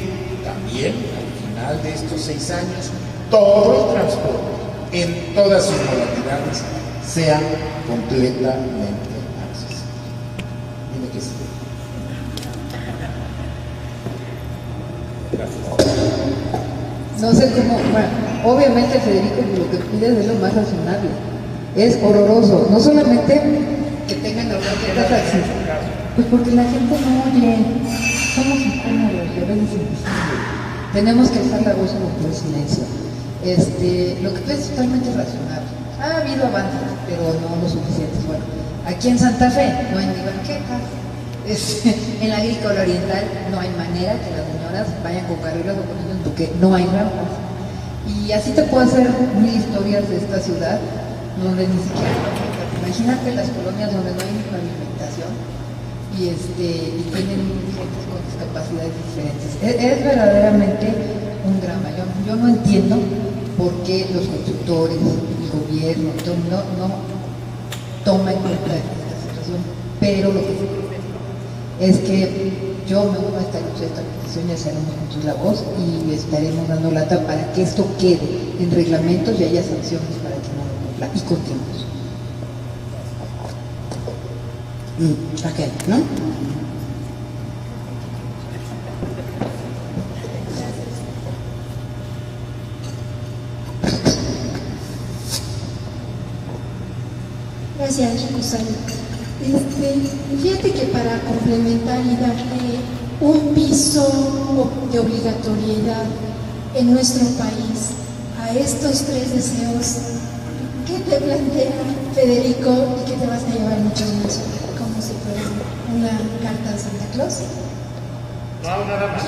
también al final de estos 6 años, todo el transporte, en todas sus modalidades, sea completamente accesible. Dime que sí. No sé cómo, bueno, obviamente Federico lo que pide es lo más razonable. Es horroroso, no solamente que tengan las banquetas accesibles, pues porque la gente no oye, somos incómodos y a veces invisibles. Tenemos que alzar la voz y romper el silencio. Lo que es totalmente razonable. Ha habido avances, pero no lo suficientes. Bueno, aquí en Santa Fe no hay ni banquetas. En la agrícola oriental no hay manera que las señoras vayan con carreras o con niños porque no hay rampas. Y así te puedo hacer 1000 historias de esta ciudad donde ni siquiera hay banquetas. Imagínate las colonias donde no hay ni pavimentación y tienen gente con discapacidades diferentes. Es verdaderamente un drama. Yo no entiendo por qué los constructores, el gobierno, no toma en cuenta esta situación, pero lo que sí es que yo me uno a esta lucha, esta petición, y haremos juntos la voz y estaremos dando lata para que esto quede en reglamentos y haya sanciones para que no lo cumpla y continuemos. Raquel, ¿no? Gracias, Rosario. Fíjate que para complementar y darle un piso de obligatoriedad en nuestro país a estos 3 deseos, ¿qué te plantea Federico y que te vas a llevar muchos más? Como si fuera una carta de Santa Claus. No, nada más.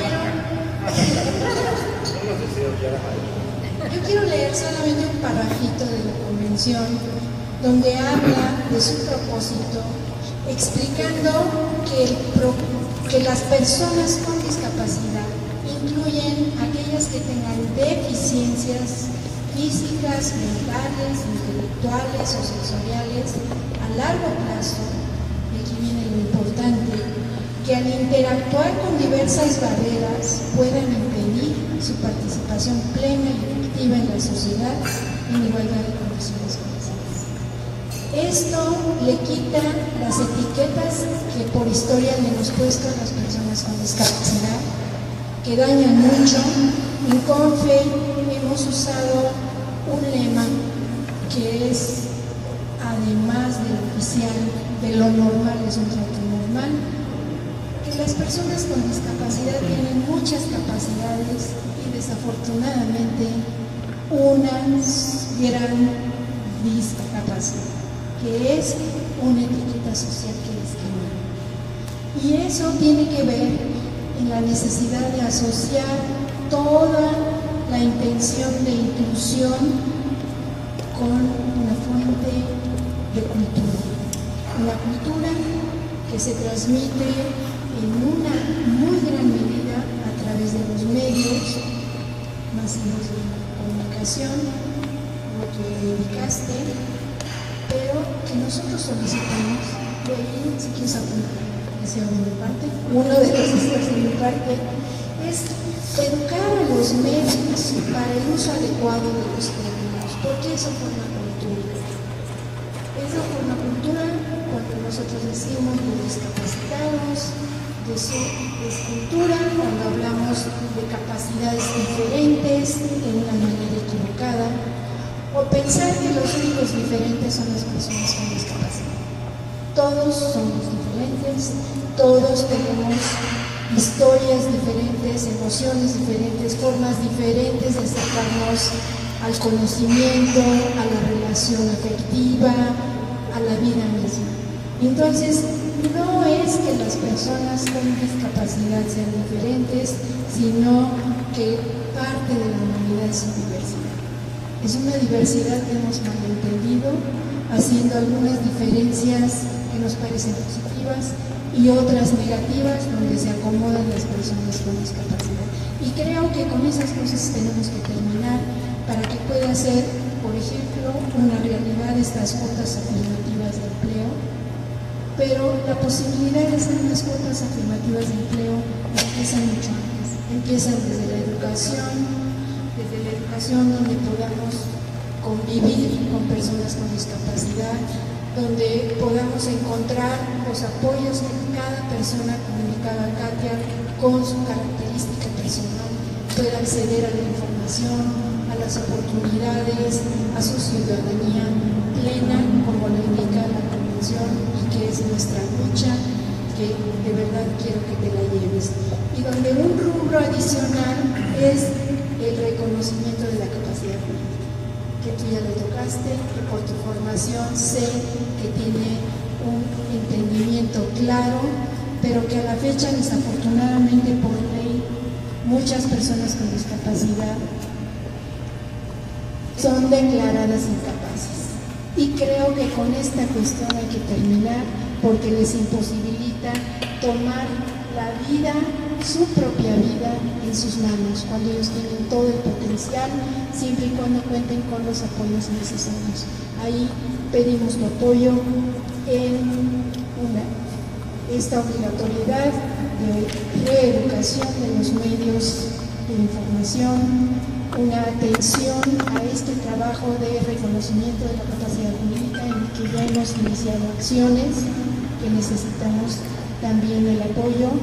Son los deseos ya. Yo quiero leer solamente un parrafito de la convención donde habla de su propósito, explicando que las personas con discapacidad incluyen aquellas que tengan deficiencias físicas, mentales, intelectuales o sensoriales, largo plazo, y aquí viene lo importante, que al interactuar con diversas barreras puedan impedir su participación plena y efectiva en la sociedad en igualdad de condiciones con las demás. Esto le quita las etiquetas que por historia le hemos puesto a las personas con discapacidad, que dañan mucho. En CONFE hemos usado un lema que es, además del oficial, de lo normal es un trato normal, que las personas con discapacidad tienen muchas capacidades y desafortunadamente una gran discapacidad, que es una etiqueta social que discrimina. Y eso tiene que ver en la necesidad de asociar toda la intención de inclusión con una fuente de cultura. Una cultura que se transmite en una muy gran medida a través de los medios masivos de comunicación, lo que dedicaste, pero que nosotros solicitamos, y si quieres apuntar, ese de mi parte, uno de los esfuerzos de mi parte es educar a los medios para el uso adecuado de los términos, porque eso forma cultura. Eso forma cultura cuando nosotros decimos de discapacitados, de su escultura, cuando hablamos de capacidades diferentes en una manera equivocada, o pensar que los únicos diferentes son las personas con discapacidad. Todos somos diferentes, todos tenemos historias diferentes, emociones diferentes, formas diferentes de acercarnos al conocimiento, a la relación afectiva, a la vida misma. Entonces, no es que las personas con discapacidad sean diferentes, sino que parte de la humanidad es su diversidad. Es una diversidad que hemos malentendido, haciendo algunas diferencias que nos parecen positivas y otras negativas donde se acomodan las personas con discapacidad. Y creo que con esas cosas tenemos que terminar para que pueda ser, por ejemplo, una realidad estas cuotas afirmativas de empleo, pero la posibilidad de hacer unas cuotas afirmativas de empleo empiezan mucho antes, empiezan desde la educación donde podamos convivir con personas con discapacidad, donde podamos encontrar los apoyos que cada persona, comunicada Katia, con su característica personal, pueda acceder a la información, a las oportunidades, a su ciudadanía plena, como lo indica la Convención, y que es nuestra lucha, que de verdad quiero que te la lleves. Y donde un rubro adicional es el reconocimiento de la capacidad política, que tú ya lo tocaste, que por tu formación sé que tiene un entendimiento claro, pero que a la fecha, desafortunadamente por ley, muchas personas con discapacidad son declaradas incapaces. Y creo que con esta cuestión hay que terminar, porque les imposibilita tomar la vida, su propia vida, en sus manos, cuando ellos tienen todo el potencial, siempre y cuando cuenten con los apoyos necesarios. Ahí pedimos tu apoyo en esta obligatoriedad de reeducación de los medios de información, una atención a este trabajo de reconocimiento de la capacidad jurídica, en el que ya hemos iniciado acciones, que necesitamos también el apoyo.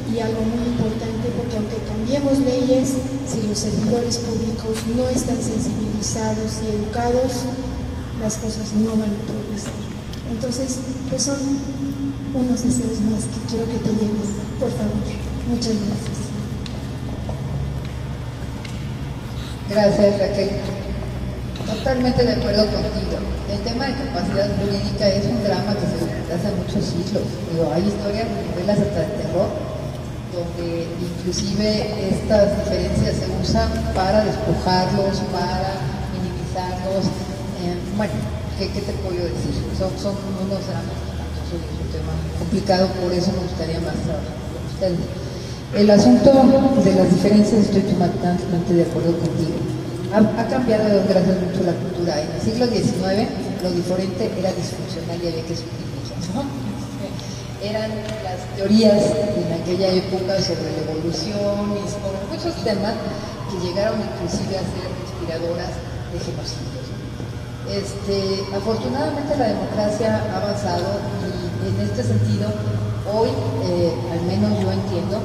Y algo muy importante, porque aunque cambiemos leyes, si los servidores públicos no están sensibilizados y educados, las cosas no van a progresar. Entonces, pues son unos deseos más que quiero que te lleves, por favor. Muchas gracias. Gracias, Raquel. Totalmente de acuerdo contigo. El tema de capacidad jurídica es un drama que se desarrolla hace muchos siglos. Digo, hay historias, novelas hasta de terror, donde inclusive estas diferencias se usan para despojarlos, para minimizarlos. Bueno, ¿qué te puedo decir? Son unos dramas, es un tema complicado, por eso me gustaría más trabajar con ustedes. El asunto de las diferencias, estoy totalmente de acuerdo contigo. Ha cambiado, gracias mucho, la cultura. En el siglo XIX, lo diferente era disfuncional y había que suprimirlo, ¿no? Eran las teorías en aquella época sobre la evolución y sobre muchos temas que llegaron inclusive a ser inspiradoras de genocidios. Afortunadamente la democracia ha avanzado y en este sentido hoy, al menos yo entiendo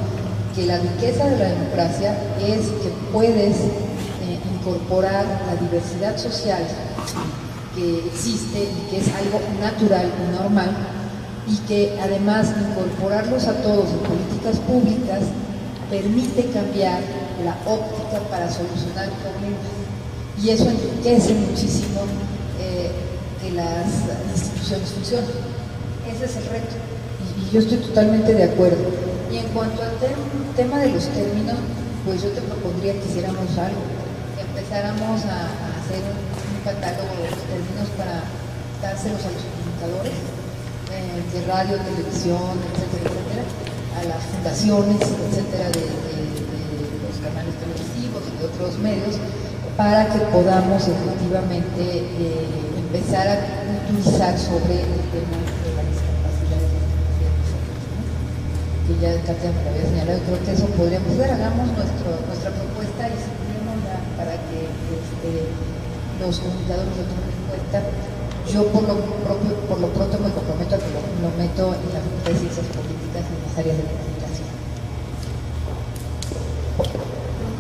que la riqueza de la democracia es que puedes incorporar la diversidad social que existe y que es algo natural y normal, y que además incorporarlos a todos en políticas públicas permite cambiar la óptica para solucionar problemas, y eso enriquece muchísimo que las instituciones funcionen. Ese es el reto, y yo estoy totalmente de acuerdo. Y en cuanto al tema de los términos, pues yo te propondría que hiciéramos algo, que empezáramos a hacer un catálogo de los términos para dárselos a los comunicadores de radio, televisión, etcétera, etcétera, a las fundaciones, etcétera, de los canales televisivos y de otros medios, para que podamos efectivamente empezar a culturizar sobre el tema de la discapacidad que ya Katia me lo había señalado. Creo que eso podríamos hacer, hagamos nuestra propuesta y circulémosla para que los comunicadores lo tomen en cuenta. Yo por lo pronto me comprometo a que lo meto en la Facultad de Ciencias Políticas en las áreas de comunicación.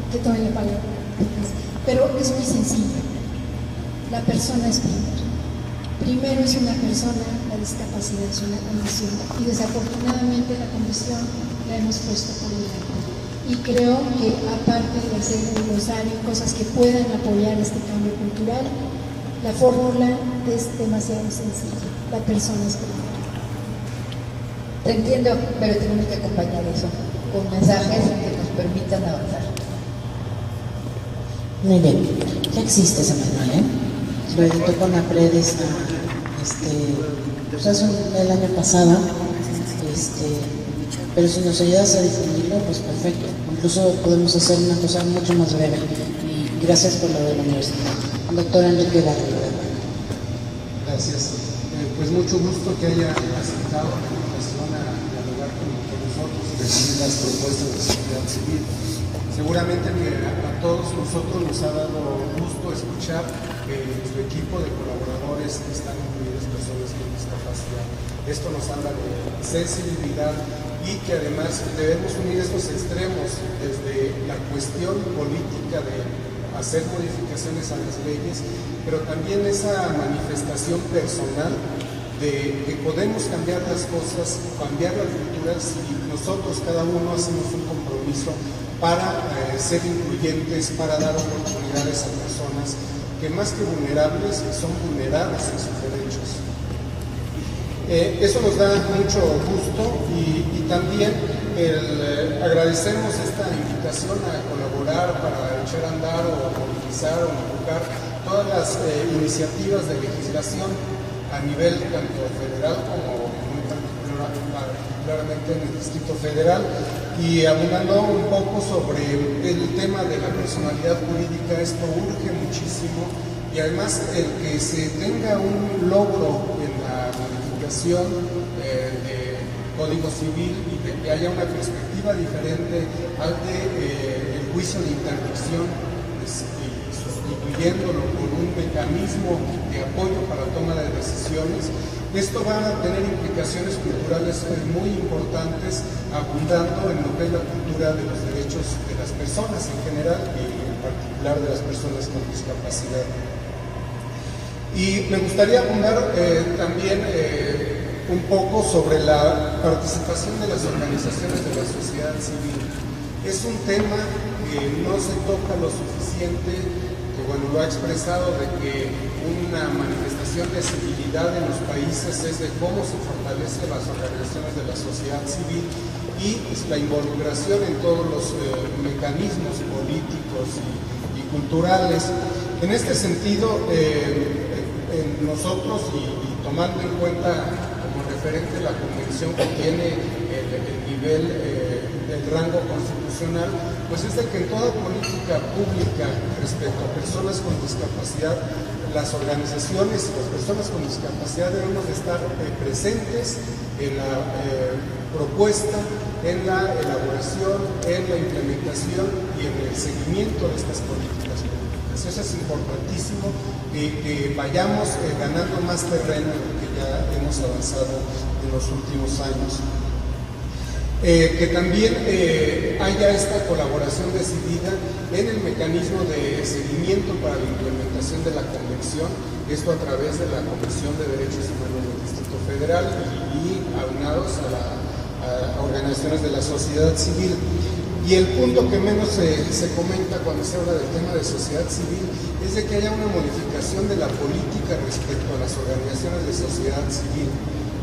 Que tome la palabra. Pero es muy sencillo. La persona es primero. Primero es una persona, la discapacidad es una condición. Y desafortunadamente la condición la hemos puesto por delante. Y creo que aparte de hacer un glosario, cosas que puedan apoyar este cambio cultural, la fórmula es demasiado sencilla. La persona es primero. Te entiendo, pero tenemos que acompañar eso con mensajes que nos permitan avanzar. Muy bien, ya existe ese manual, ¿eh? Lo editó con la Predis pues el año pasado, pero si nos ayudas a difundirlo, pues perfecto. Incluso podemos hacer una cosa mucho más breve. Y gracias por lo de la universidad. Doctor Enrique Garrido. Gracias. Pues mucho gusto que haya aceptado la invitación a dialogar con nosotros y recibir las propuestas de sociedad civil. Seguramente a todos nosotros nos ha dado gusto escuchar que nuestro equipo de colaboradores están incluidos personas con discapacidad. Esto nos habla de sensibilidad y que además debemos unir estos extremos desde la cuestión política de hacer modificaciones a las leyes, pero también esa manifestación personal de que podemos cambiar las cosas, cambiar la cultura si nosotros cada uno hacemos un compromiso para ser incluyentes, para dar oportunidades a personas que más que vulnerables son vulnerables en sus derechos. Eso nos da mucho gusto y también agradecemos esta invitación a colaborar para echar a andar o movilizar o empujar todas las iniciativas de legislación a nivel tanto federal como muy particularmente en el Distrito Federal, y abundando un poco sobre el tema de la personalidad jurídica. Esto urge muchísimo, y además el que se tenga un logro en la modificación de Código Civil y de que haya una perspectiva diferente al de el juicio de interdicción, sustituyéndolo por un mecanismo de apoyo para la toma de decisiones. Esto va a tener implicaciones culturales muy importantes, abundando en lo que es la cultura de los derechos de las personas en general y en particular de las personas con discapacidad. Y me gustaría abundar también un poco sobre la participación de las organizaciones de la sociedad civil. Es un tema que no se toca lo suficiente, que bueno, lo ha expresado, de que una manifestación de civilidad en los países es de cómo se fortalecen las organizaciones de la sociedad civil y la involucración en todos los mecanismos políticos y culturales. En este sentido, nosotros, y tomando en cuenta como referente la convención que tiene el nivel del rango constitucional, pues es de que en toda política pública respecto a personas con discapacidad las organizaciones y las personas con discapacidad debemos de estar presentes en la propuesta, en la elaboración, en la implementación y en el seguimiento de estas políticas públicas. Eso es importantísimo, que vayamos ganando más terreno de lo que ya hemos avanzado en los últimos años. Que también haya esta colaboración decidida en el mecanismo de seguimiento para la implementación de la Convención, esto a través de la Comisión de Derechos Humanos del Distrito Federal y aunados a organizaciones de la sociedad civil. Y el punto que menos se comenta cuando se habla del tema de sociedad civil es de que haya una modificación de la política respecto a las organizaciones de sociedad civil,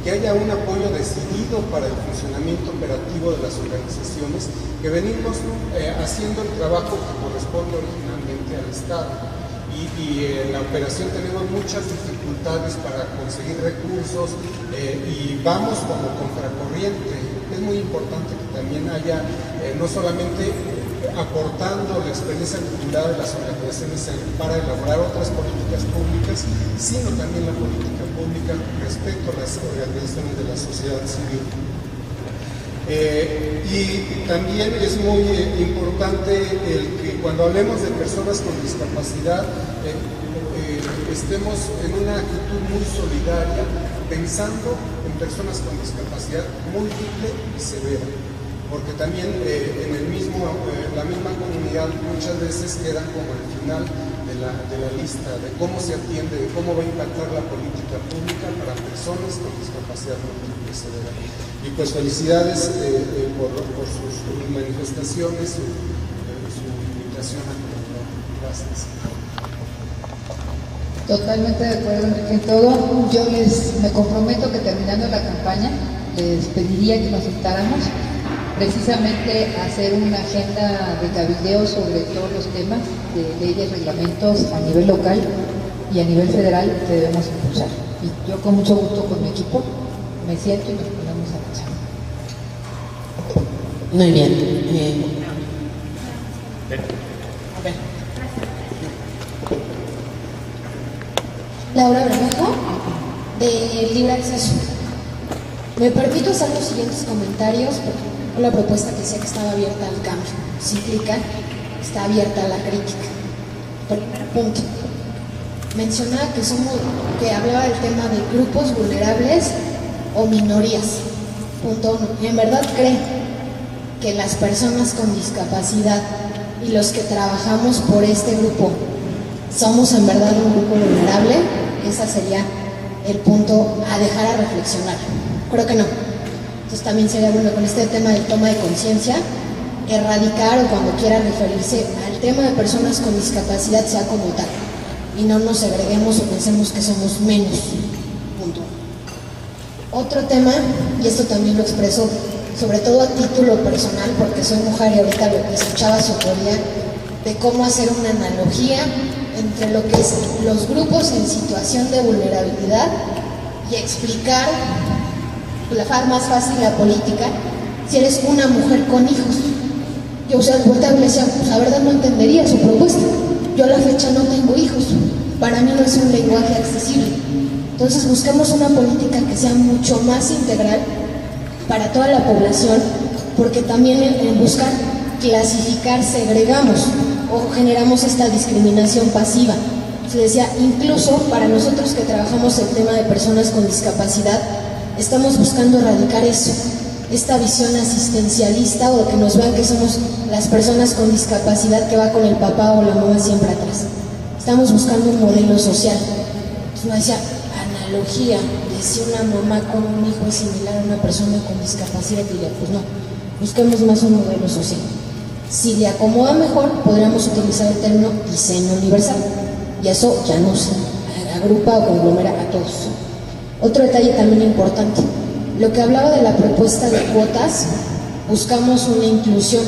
que haya un apoyo decidido para el funcionamiento operativo de las organizaciones, que venimos haciendo el trabajo que corresponde originalmente al Estado. Y en la operación tenemos muchas dificultades para conseguir recursos y vamos como contracorriente. Es muy importante que también haya, no solamente aportando la experiencia acumulada de las organizaciones para elaborar otras políticas públicas, sino también la política pública respecto a las organizaciones de la sociedad civil. Y también es muy importante el que cuando hablemos de personas con discapacidad estemos en una actitud muy solidaria, pensando en personas con discapacidad múltiple y severa, porque también en la misma comunidad muchas veces quedan como al final de la lista de cómo se atiende, de cómo va a impactar la política pública para personas con discapacidad múltiple y severa. Y pues felicidades por sus manifestaciones, su invitación a colaborar. Gracias. Totalmente de acuerdo, Enrique, en todo. Yo me comprometo que terminando la campaña les pediría que nos sentáramos precisamente a hacer una agenda de cabildeo sobre todos los temas de leyes, reglamentos a nivel local y a nivel federal que debemos impulsar. Y yo con mucho gusto con mi equipo me siento y nos ponemos a marchar. Muy bien. Laura Bermejo, de Libre Acceso. Me permito hacer los siguientes comentarios por la propuesta que decía que estaba abierta al cambio. Cíclica, está abierta a la crítica. Primer punto. Mencionaba que hablaba del tema de grupos vulnerables o minorías. Punto 1. ¿En verdad cree que las personas con discapacidad y los que trabajamos por este grupo somos en verdad un grupo vulnerable? Ese sería el punto a dejar a reflexionar. Creo que no. Entonces también sería bueno con este tema del toma de conciencia, erradicar o cuando quiera referirse al tema de personas con discapacidad sea como tal y no nos segreguemos o pensemos que somos menos. Punto. Otro tema, y esto también lo expreso sobre todo a título personal porque soy mujer y ahorita lo que escuchaba su teoría de cómo hacer una analogía entre lo que es los grupos en situación de vulnerabilidad y explicar la forma más fácil la política si eres una mujer con hijos. Yo, o sea, volteaba y le decía, pues la verdad no entendería su propuesta. Yo a la fecha no tengo hijos, para mí no es un lenguaje accesible. Entonces buscamos una política que sea mucho más integral para toda la población, porque también en buscar clasificar segregamos o generamos esta discriminación pasiva. Se decía, incluso para nosotros que trabajamos el tema de personas con discapacidad, estamos buscando erradicar eso, esta visión asistencialista o que nos vean que somos las personas con discapacidad que va con el papá o la mamá siempre atrás. Estamos buscando un modelo social. Entonces me decía, analogía de si una mamá con un hijo es similar a una persona con discapacidad, diría, pues no, busquemos más un modelo social. Si le acomoda mejor, podríamos utilizar el término diseño universal, y eso ya nos agrupa o conglomera a todos. Otro detalle también importante, lo que hablaba de la propuesta de cuotas, buscamos una inclusión,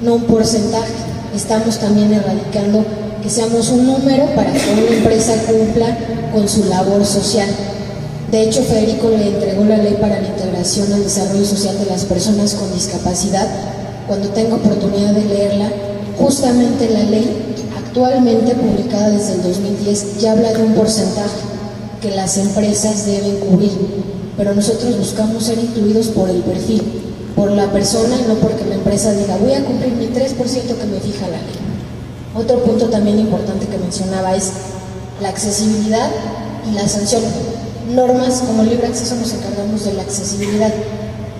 no un porcentaje. Estamos también erradicando que seamos un número para que una empresa cumpla con su labor social. De hecho, Federico le entregó la ley para la integración al desarrollo social de las personas con discapacidad. Cuando tenga oportunidad de leerla, justamente la ley actualmente publicada desde el 2010 ya habla de un porcentaje que las empresas deben cubrir, pero nosotros buscamos ser incluidos por el perfil, por la persona y no porque la empresa diga voy a cumplir mi 3% que me fija la ley. Otro punto también importante que mencionaba es la accesibilidad y la sanción. Normas como libre acceso nos encargamos de la accesibilidad.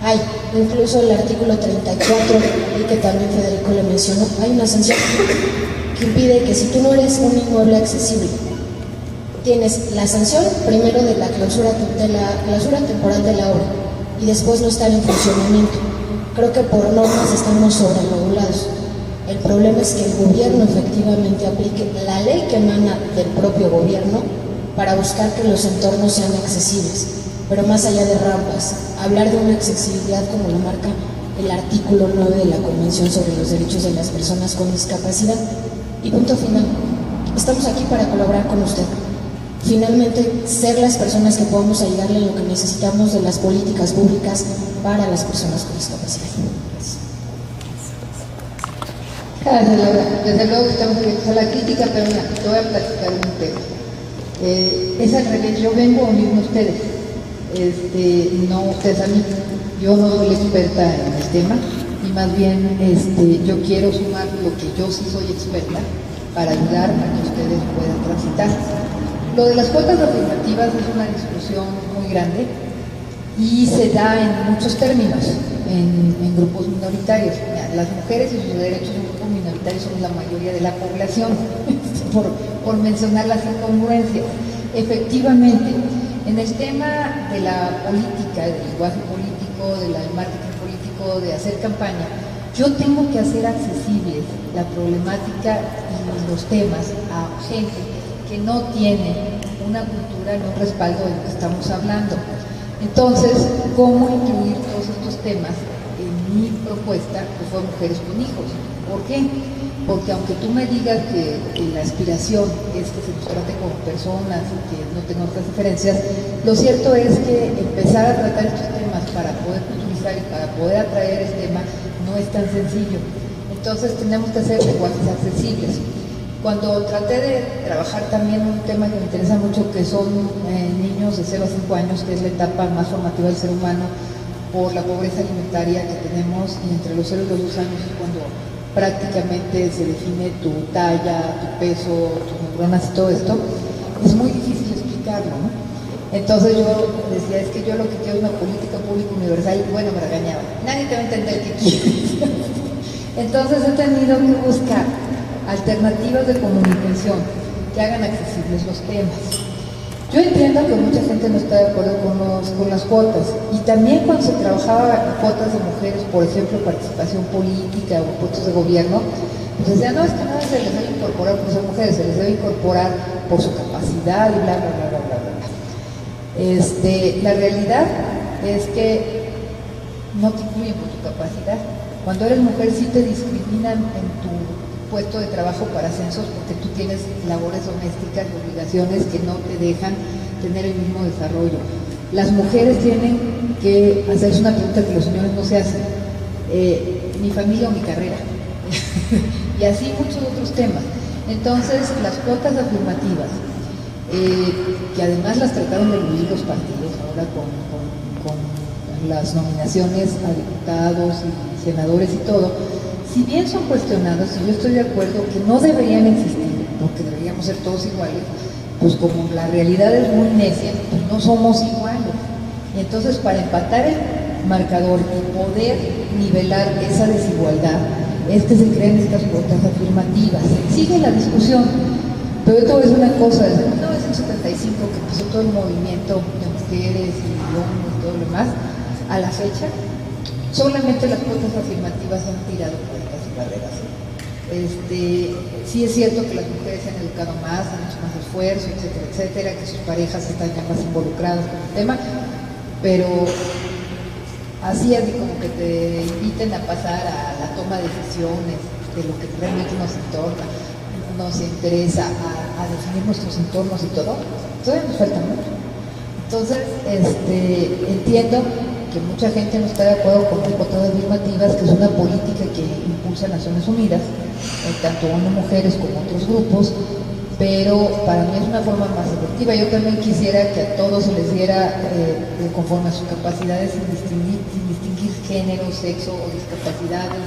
Hay, incluso el artículo 34, y que también Federico le mencionó, hay una sanción que impide que si tú no eres un inmueble accesible, tienes la sanción primero de la clausura temporal de la obra y después no estar en funcionamiento. Creo que por normas estamos sobreregulados. El problema es que el gobierno efectivamente aplique la ley que emana del propio gobierno para buscar que los entornos sean accesibles. Pero más allá de rampas, hablar de una accesibilidad como lo marca el artículo 9 de la Convención sobre los Derechos de las Personas con Discapacidad. Y punto final, estamos aquí para colaborar con usted. Finalmente, ser las personas que podamos ayudarle en lo que necesitamos de las políticas públicas para las personas con discapacidad. Gracias, Laura. Desde luego que estamos abiertos a la crítica, pero mira, te voy a platicar un tema. Es al revés, yo vengo a unirme a ustedes, no ustedes a mí. Yo no soy experta en el tema y más bien yo quiero sumar lo que yo sí soy experta para ayudar a que ustedes puedan transitar. Lo de las cuotas afirmativas es una discusión muy grande y se da en muchos términos, en grupos minoritarios. Mira, las mujeres y sus derechos en grupos minoritarios son la mayoría de la población, por mencionar las incongruencias. Efectivamente, en el tema de la política, del lenguaje político, del marketing político, de hacer campaña, yo tengo que hacer accesibles la problemática y los temas a gente que no tiene una cultura ni un respaldo de lo que estamos hablando. Entonces, ¿cómo incluir todos estos temas en mi propuesta, que fue Mujeres con Hijos? ¿Por qué? Porque aunque tú me digas que la aspiración es que se nos trate como personas y que no tengamos otras diferencias, lo cierto es que empezar a tratar estos temas para poder culturizar y para poder atraer el tema no es tan sencillo. Entonces tenemos que hacer lenguajes accesibles. Cuando traté de trabajar también un tema que me interesa mucho, que son niños de 0 a 5 años, que es la etapa más formativa del ser humano, por la pobreza alimentaria que tenemos, y entre los 0 y los 2 años es cuando prácticamente se define tu talla, tu peso, tus neuronas y todo esto, es muy difícil explicarlo, ¿no? Entonces yo decía, es que yo lo que quiero es una política pública universal, y bueno, me regañaba, nadie te va a entender qué quieres. Entonces he tenido que buscar alternativas de comunicación que hagan accesibles los temas. Yo entiendo que mucha gente no está de acuerdo con las cuotas, y también cuando se trabajaba cuotas de mujeres, por ejemplo, participación política o puestos de gobierno, pues decían, no, es que no se les debe incorporar por ser mujeres, se les debe incorporar por su capacidad y bla, bla, bla, bla, bla, bla. La realidad es que no te incluyen por tu capacidad. Cuando eres mujer sí te discriminan en tu puesto de trabajo para ascensos porque tú tienes labores domésticas y obligaciones que no te dejan tener el mismo desarrollo. Las mujeres tienen que hacerse una pregunta que los señores no se hacen: mi familia o mi carrera. Y así muchos otros temas. Entonces, las cuotas afirmativas, que además las trataron de eludir los partidos ahora con las nominaciones a diputados y senadores y todo, si bien son cuestionados, y yo estoy de acuerdo que no deberían existir, porque deberíamos ser todos iguales, pues como la realidad es muy necia, pues no somos iguales. Y entonces, para empatar el marcador y poder nivelar esa desigualdad, es que se crean estas cuotas afirmativas. Sigue la discusión, pero yo te voy a decir una cosa: desde 1975, que empezó todo el movimiento de mujeres y hombres y todo lo demás, a la fecha, solamente las cuotas afirmativas han tirado puertas y barreras. Sí es cierto que las mujeres se han educado más, han hecho más esfuerzo, etcétera, etcétera, que sus parejas están ya más involucradas con el tema, pero así como que te inviten a pasar a la toma de decisiones de lo que realmente nos interesa, a definir nuestros entornos y todo, todavía nos falta mucho. Entonces, entiendo que mucha gente no está de acuerdo con el voto de afirmativas, que es una política que impulsa Naciones Unidas, tanto ONU Mujeres como otros grupos, pero para mí es una forma más efectiva. Yo también quisiera que a todos se les diera conforme a sus capacidades, sin distinguir género, sexo o discapacidades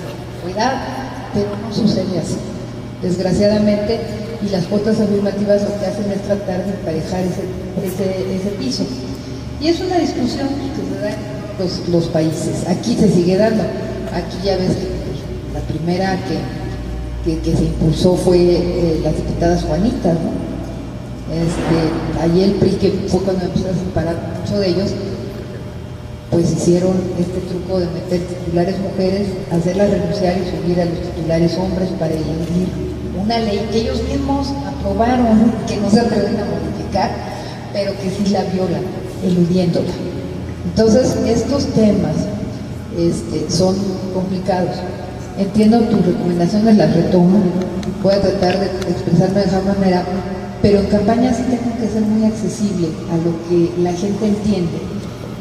o edad, pero no sucede así, desgraciadamente, y las cuotas afirmativas lo que hacen es tratar de emparejar ese piso. Y es una discusión que se da en los países. Aquí se sigue dando. Aquí ya ves que pues, la primera que se impulsó fue las diputadas Juanitas, ¿no? Ahí el PRI, que fue cuando empezó a separar mucho de ellos, pues hicieron este truco de meter titulares mujeres, hacerlas renunciar y subir a los titulares hombres para eludir una ley que ellos mismos aprobaron, que no se atreven a modificar, pero que sí la violan, eludiéndola. Entonces, estos temas son complicados. Entiendo tus recomendaciones, las retomo, voy a tratar de expresarme de esa manera, pero en campaña sí tengo que ser muy accesible a lo que la gente entiende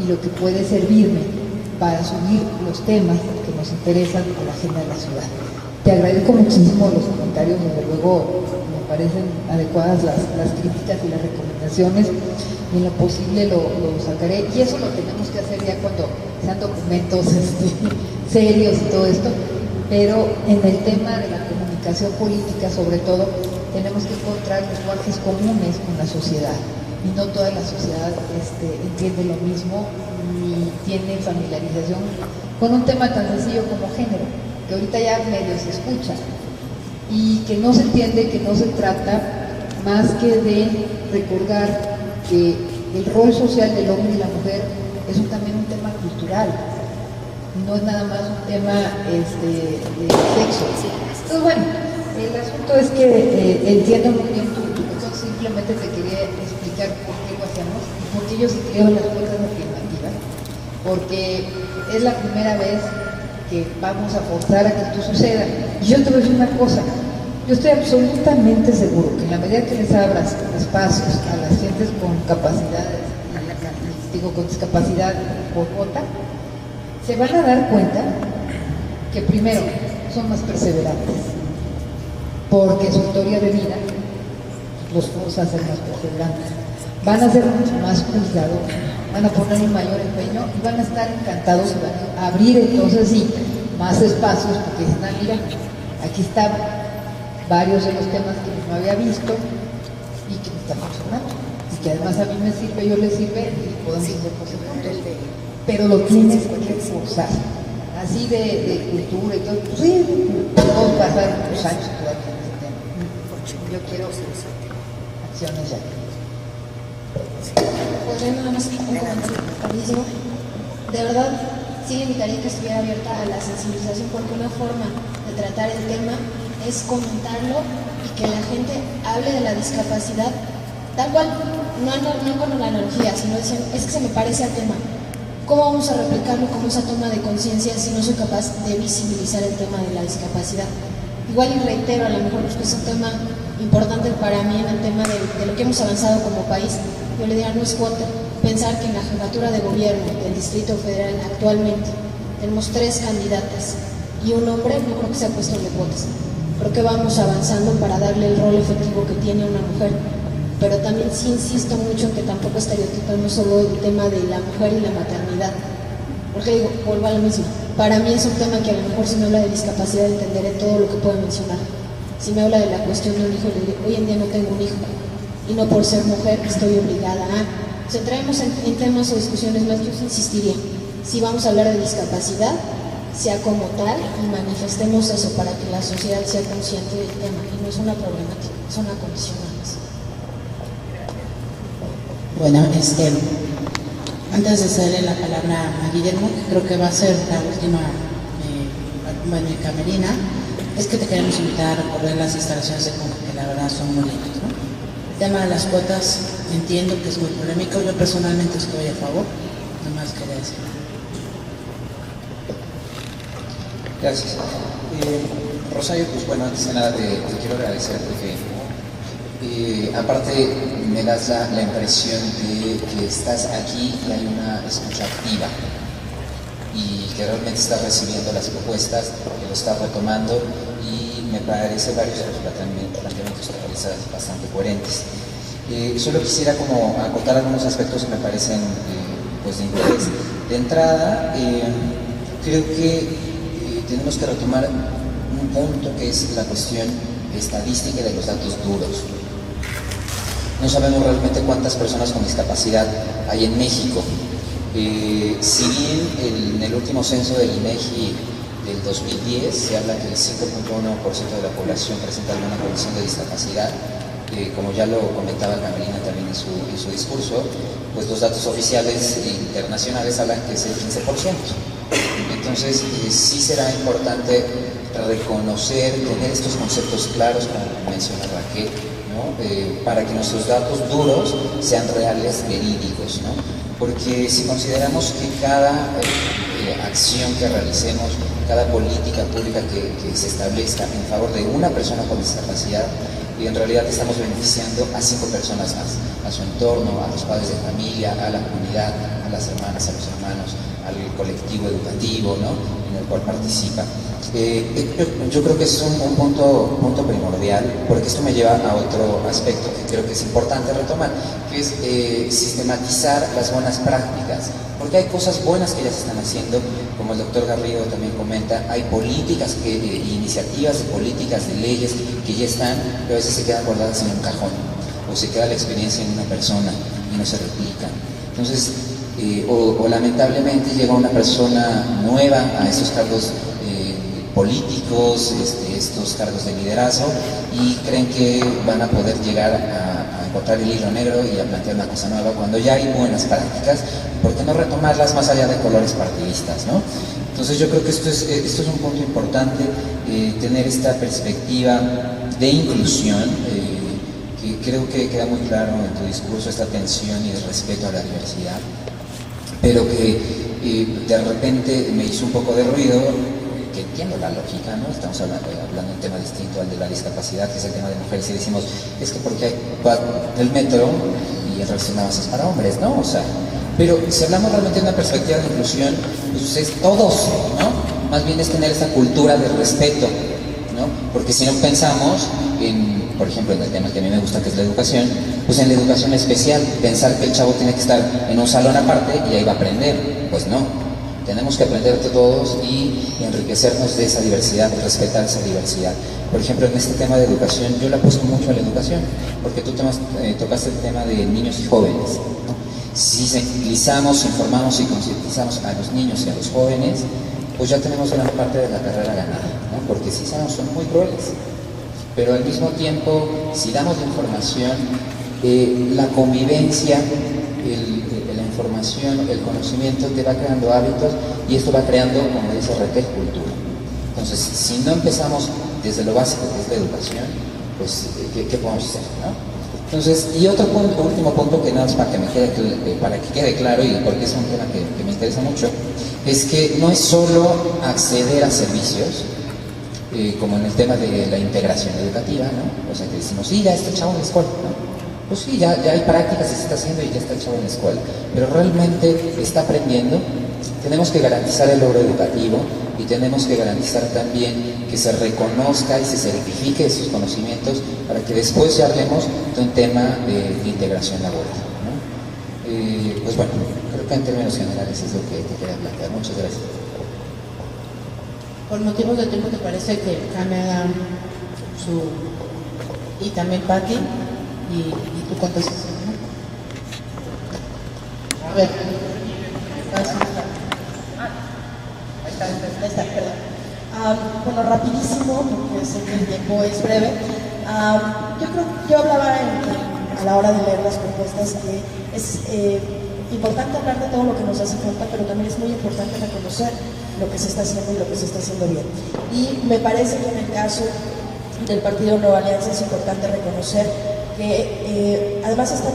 y lo que puede servirme para subir los temas que nos interesan a la agenda de la ciudad. Te agradezco muchísimo los comentarios, desde luego me parecen adecuadas las críticas y las recomendaciones, y en lo posible lo sacaré, y eso lo tenemos que hacer ya cuando sean documentos serios y todo esto, pero en el tema de la comunicación política sobre todo, tenemos que encontrar lenguajes comunes con la sociedad, y no toda la sociedad entiende lo mismo, ni tiene familiarización con un tema tan sencillo como género, que ahorita ya medio se escucha, y que no se entiende, que no se trata más que de recordar que el rol social del hombre y la mujer es también un tema cultural, no es nada más un tema de sexo. Entonces, bueno, el asunto es que entiendo muy bien tu cuestión, simplemente te quería explicar por qué lo hacemos y por qué yo sí creo en las cuotas afirmativas, porque es la primera vez que vamos a forzar a que esto suceda. Y yo te voy a decir una cosa, yo estoy absolutamente seguro que en la medida que les abras espacios a las gentes con capacidades, con discapacidad por cuota, se van a dar cuenta que primero son más perseverantes, porque su historia de vida los forza a ser más perseverantes, van a ser mucho más cuidadosos, van a poner un mayor empeño y van a estar encantados y van a abrir entonces sí más espacios, porque dicen, mira, aquí están varios de los temas que no había visto y que me están funcionando, y que además a mí me sirve, yo les sirve y podemos hacer cosas juntos, pero lo tienes que forzar, así de cultura y todo, pues sí, podemos pasar muchos años todavía en este tema. Yo quiero acciones ya. Podría nada más un comentario rapidísimo. De verdad, sí invitaría que estuviera abierta a la sensibilización, porque una forma de tratar el tema es comentarlo y que la gente hable de la discapacidad tal cual, no con la analogía, sino dicen, es que se me parece al tema. ¿Cómo vamos a replicarlo como esa toma de conciencia si no soy capaz de visibilizar el tema de la discapacidad? Igual y reitero, a lo mejor porque es un tema importante para mí en el tema de lo que hemos avanzado como país. Yo le diría, no es cuota pensar que en la jefatura de gobierno del Distrito Federal actualmente tenemos 3 candidatas y un hombre, no creo que sea cuestión de cuotas. Creo que vamos avanzando para darle el rol efectivo que tiene una mujer, pero también sí insisto mucho en que tampoco estereotipamos solo el tema de la mujer y la maternidad, porque digo, vuelvo a lo mismo, para mí es un tema que a lo mejor si me habla de discapacidad entenderé todo lo que puedo mencionar. Si me habla de la cuestión de un hijo, le digo, hoy en día no tengo un hijo, y no por ser mujer estoy obligada a... Si entramos en temas o discusiones más, yo insistiría, si vamos a hablar de discapacidad, sea como tal y manifestemos eso para que la sociedad sea consciente del tema, y no es una problemática, es una condición más. Bueno, antes de cederle la palabra a Guillermo, que creo que va a ser la última camerina, es que te queremos invitar a recorrer las instalaciones de Conca, que la verdad son muy lindas, ¿no? El tema de las cuotas entiendo que es muy polémico, yo personalmente estoy a favor, nomás quería decir. Gracias. Rosario, pues bueno, antes de nada te quiero agradecer porque aparte me das la impresión de que estás aquí y hay una escucha activa. y que realmente está recibiendo las propuestas, que lo está retomando, y me parece varios de los planteamientos que realiza bastante coherentes. Solo quisiera como acotar algunos aspectos que me parecen pues de interés. De entrada, creo que tenemos que retomar un punto que es la cuestión estadística de los datos duros. No sabemos realmente cuántas personas con discapacidad hay en México. Si bien en el último censo del INEGI del 2010 se habla que el 5.1% de la población presenta alguna condición de discapacidad, como ya lo comentaba Carmelina también en su discurso, pues los datos oficiales internacionales hablan que es el 15%. Entonces sí será importante reconocer, tener estos conceptos claros, como menciona Raquel, ¿no? Para que nuestros datos duros sean reales, verídicos, ¿no? Porque si consideramos que cada acción que realicemos, cada política pública que se establezca en favor de una persona con discapacidad, y en realidad estamos beneficiando a 5 personas más, a su entorno, a los padres de familia, a la comunidad, a las hermanas, a los hermanos, al colectivo educativo, ¿no?, en el cual participa. Yo creo que es un punto primordial, porque esto me lleva a otro aspecto que creo que es importante retomar, que es sistematizar las buenas prácticas, porque hay cosas buenas que ya se están haciendo, como el doctor Garrido también comenta, hay políticas, iniciativas de políticas, de leyes que ya están, pero a veces se quedan guardadas en un cajón, o se queda la experiencia en una persona y no se replica. Entonces, o lamentablemente llega una persona nueva a estos cargos políticos, estos cargos de liderazgo, y creen que van a poder llegar a encontrar el hilo negro y a plantear una cosa nueva cuando ya hay buenas prácticas. ¿Por qué no retomarlas más allá de colores partidistas, ¿no? Entonces yo creo que esto es un punto importante, tener esta perspectiva de inclusión, que creo que queda muy claro en tu discurso, esta atención y el respeto a la diversidad, pero que de repente me hizo un poco de ruido, que entiendo la lógica, ¿no? Estamos hablando de un tema distinto al de la discapacidad, que es el tema de mujeres, y decimos, es que porque hay el metro y el resto nada más es para hombres, ¿no? O sea, pero si hablamos realmente de una perspectiva de inclusión, pues es todos, ¿no? Más bien es tener esa cultura de respeto, ¿no? Porque si no pensamos en, por ejemplo, en el tema que a mí me gusta, que es la educación, pues en la educación especial, pensar que el chavo tiene que estar en un salón aparte y ahí va a aprender, pues no. Tenemos que aprender de todos y enriquecernos de esa diversidad, respetar esa diversidad. Por ejemplo, en este tema de educación, yo le apuesto mucho a la educación, porque tú tocaste el tema de niños y jóvenes, ¿no? Si sensibilizamos, informamos y concientizamos a los niños y a los jóvenes, pues ya tenemos gran parte de la carrera ganada, ¿no? Porque sí son muy crueles, pero al mismo tiempo, si damos la información, la convivencia, la información, el conocimiento te va creando hábitos, y esto va creando, como dice Raquel, cultura. Entonces, si no empezamos desde lo básico, que es la educación, pues, ¿qué podemos hacer, no? Entonces, y otro punto, último punto, que nada más para que quede claro, y porque es un tema que me interesa mucho, es que no es solo acceder a servicios, como en el tema de la integración educativa, ¿no? O sea, que decimos, sí, ya está el chavo en la escuela, ¿no? Pues sí, ya hay prácticas, se está haciendo y ya está el chavo en la escuela, pero realmente está aprendiendo. Tenemos que garantizar el logro educativo, y tenemos que garantizar también que se reconozca y se certifique esos conocimientos, para que después ya hablemos de un tema de integración laboral, ¿no? Pues bueno, creo que en términos generales es lo que te quería plantear. Muchas gracias. Por motivos de tiempo, ¿te parece que Kame haga y también Patti, y tú contestas, ¿no? A ver. Ahí está, perdón. Bueno, rapidísimo, porque sé que el tiempo es breve. Yo hablaba a la hora de leer las propuestas que es importante hablar de todo lo que nos hace falta, pero también es muy importante reconocer lo que se está haciendo y lo que se está haciendo bien. Y me parece que en el caso del Partido Nueva Alianza es importante reconocer que además está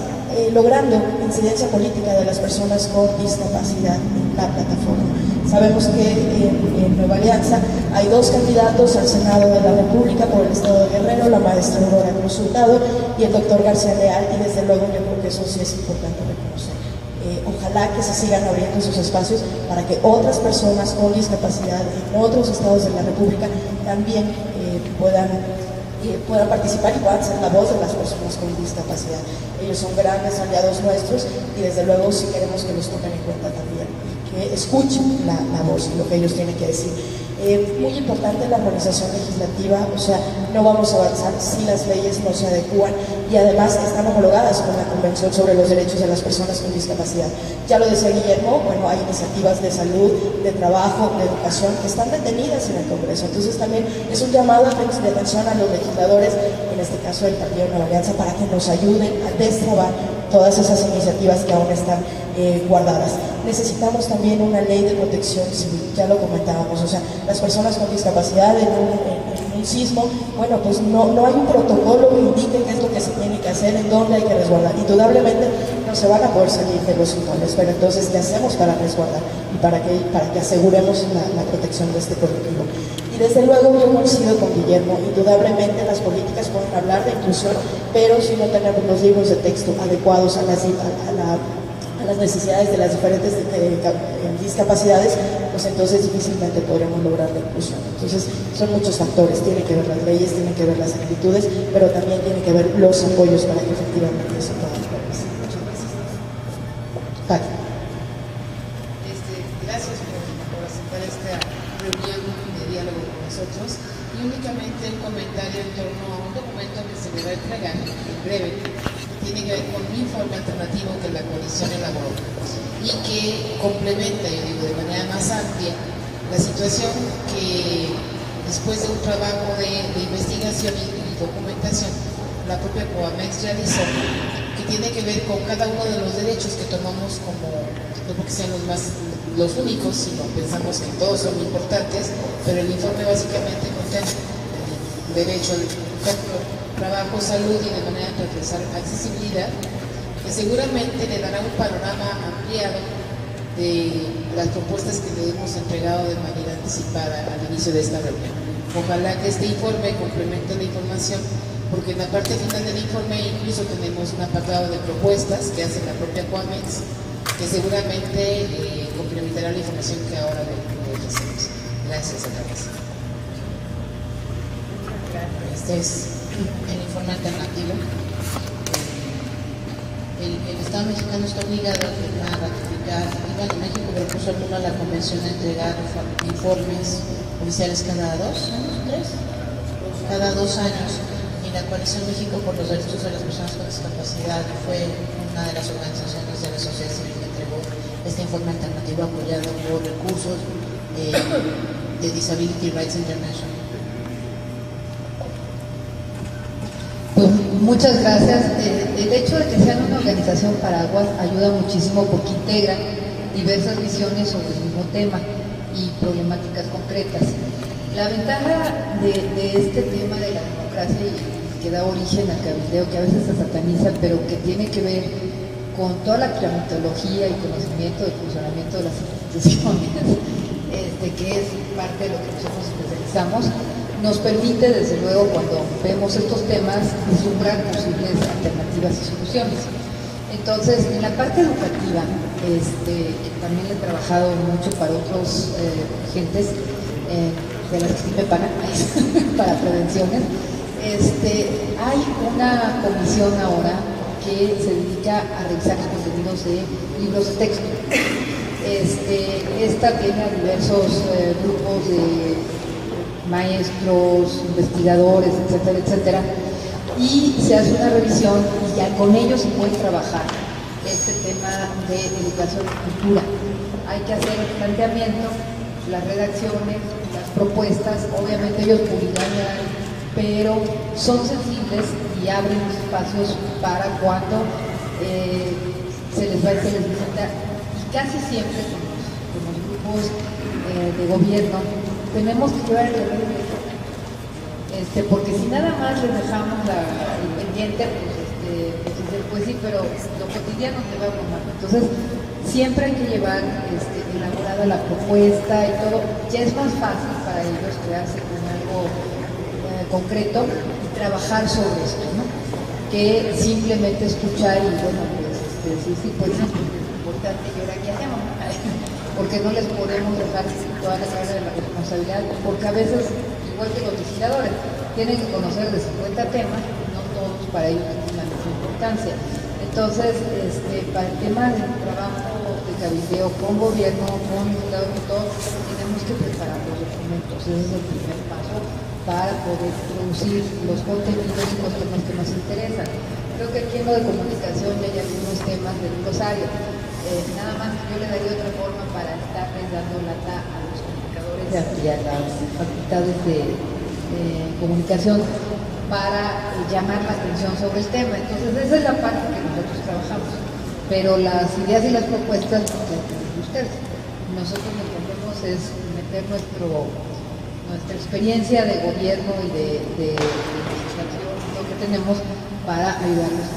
logrando incidencia política de las personas con discapacidad en la plataforma. Sabemos que en Nueva Alianza hay 2 candidatos al Senado de la República por el Estado de Guerrero, la maestra Aurora Cruz Hurtado y el doctor García Leal, y desde luego yo creo que eso sí es importante reconocer. Ojalá que se sigan abriendo esos espacios para que otras personas con discapacidad en otros estados de la República también puedan participar y puedan ser la voz de las personas con discapacidad. Ellos son grandes aliados nuestros y desde luego sí queremos que los tomen en cuenta también y que escuchen la voz y lo que ellos tienen que decir. Muy importante la organización legislativa, o sea, no vamos a avanzar si las leyes no se adecúan y además están homologadas con la Convención sobre los Derechos de las Personas con Discapacidad. Ya lo decía Guillermo, bueno, hay iniciativas de salud, de trabajo, de educación que están detenidas en el Congreso. Entonces también es un llamado de atención a los legisladores, en este caso del Partido Nueva Alianza, para que nos ayuden a destrabar todas esas iniciativas que aún están guardadas. Necesitamos también una ley de protección civil, ya lo comentábamos, o sea, las personas con discapacidad en un sismo, bueno, pues no hay un protocolo que indique qué es lo que se tiene que hacer, en dónde hay que resguardar. Indudablemente no se van a poder salir de los inmuebles, pero entonces, ¿qué hacemos para resguardar y para que aseguremos la protección de este colectivo? Y desde luego yo coincido con Guillermo, indudablemente las políticas pueden hablar de inclusión, pero si no tenemos los libros de texto adecuados a las necesidades de las diferentes discapacidades, pues entonces difícilmente podremos lograr la inclusión. Entonces son muchos factores, tienen que ver las leyes, tienen que ver las actitudes, pero también tienen que ver los apoyos para que efectivamente se puedan realizar. Muchas gracias. Pati. Gracias por aceptar esta reunión de diálogo con nosotros y únicamente un comentario en torno a un documento que se me va a entregar en breve. Tiene que ver con un informe alternativo que la coalición elaboró y que complementa, yo digo, de manera más amplia la situación que después de un trabajo de investigación y documentación la propia COAMEX realizó, que tiene que ver con cada uno de los derechos que tomamos como, no porque sean los únicos, sino pensamos que todos son importantes, pero el informe básicamente contempla el derecho al trabajo, salud y de manera transversal accesibilidad, que seguramente le dará un panorama ampliado de las propuestas que le hemos entregado de manera anticipada al inicio de esta reunión. Ojalá que este informe complemente la información, porque en la parte final del informe incluso tenemos un apartado de propuestas que hace la propia COAMEX, que seguramente complementará la información que ahora le ofrecemos. Gracias a todos. Este es el informe alternativo. El Estado mexicano está obligado a ratificar, y bueno, México propuso a la Convención de entregar informes oficiales cada 2 años, 3, cada 2 años, y la Coalición México por los Derechos de las Personas con Discapacidad fue una de las organizaciones de la sociedad civil que entregó este informe alternativo apoyado por recursos de Disability Rights International. Muchas gracias. El hecho de que sean una organización paraguas ayuda muchísimo porque integra diversas visiones sobre el mismo tema y problemáticas concretas. La ventaja de este tema de la democracia y que da origen al cabildeo, que a veces se sataniza, pero que tiene que ver con toda la metodología y conocimiento del funcionamiento de las instituciones, que es parte de lo que nosotros especializamos, nos permite, desde luego, cuando vemos estos temas, vislumbrar posibles alternativas y soluciones. Entonces, en la parte educativa, que también he trabajado mucho para otros gentes de las que sí me pagan para prevenciones, hay una comisión ahora que se dedica a revisar los contenidos de libros de texto. Esta tiene a diversos grupos de maestros, investigadores, etcétera, etcétera, y se hace una revisión y ya con ellos se puede trabajar este tema de educación y cultura. Hay que hacer el planteamiento, las redacciones, las propuestas, obviamente ellos publicarán, pero son sensibles y abren espacios para cuando se les visita, y casi siempre con los grupos de gobierno tenemos que llevar el terreno porque si nada más les dejamos el pendiente, pues sí, pero lo cotidiano te va a mal. Entonces, siempre hay que llevar elaborada la propuesta y todo. Ya es más fácil para ellos quedarse con algo concreto y trabajar sobre esto, ¿no? Que simplemente escuchar y, bueno, pues sí, pues sí, ¿por instante, ¿y ahora qué hacemos? Porque no les podemos dejar toda la carga de la responsabilidad, porque a veces, igual que los legisladores, tienen que conocer de 50 temas, no todos para ellos tienen la misma importancia. Entonces, para el tema del trabajo de cabildeo con gobierno, con legisladores y todo, tenemos que preparar los documentos. Ese es el primer paso para poder producir los contenidos y los temas que nos interesan. Creo que aquí en lo de comunicación ya hay algunos temas del glosario. Nada más yo le daría otra forma para estarles dando lata a los comunicadores y a las facultades de comunicación para llamar la atención sobre el tema. Entonces esa es la parte que nosotros trabajamos, pero las ideas y las propuestas las tienen ustedes. Nosotros lo que hacemos es meter nuestra experiencia de gobierno y de legislación, lo que tenemos para ayudarlos.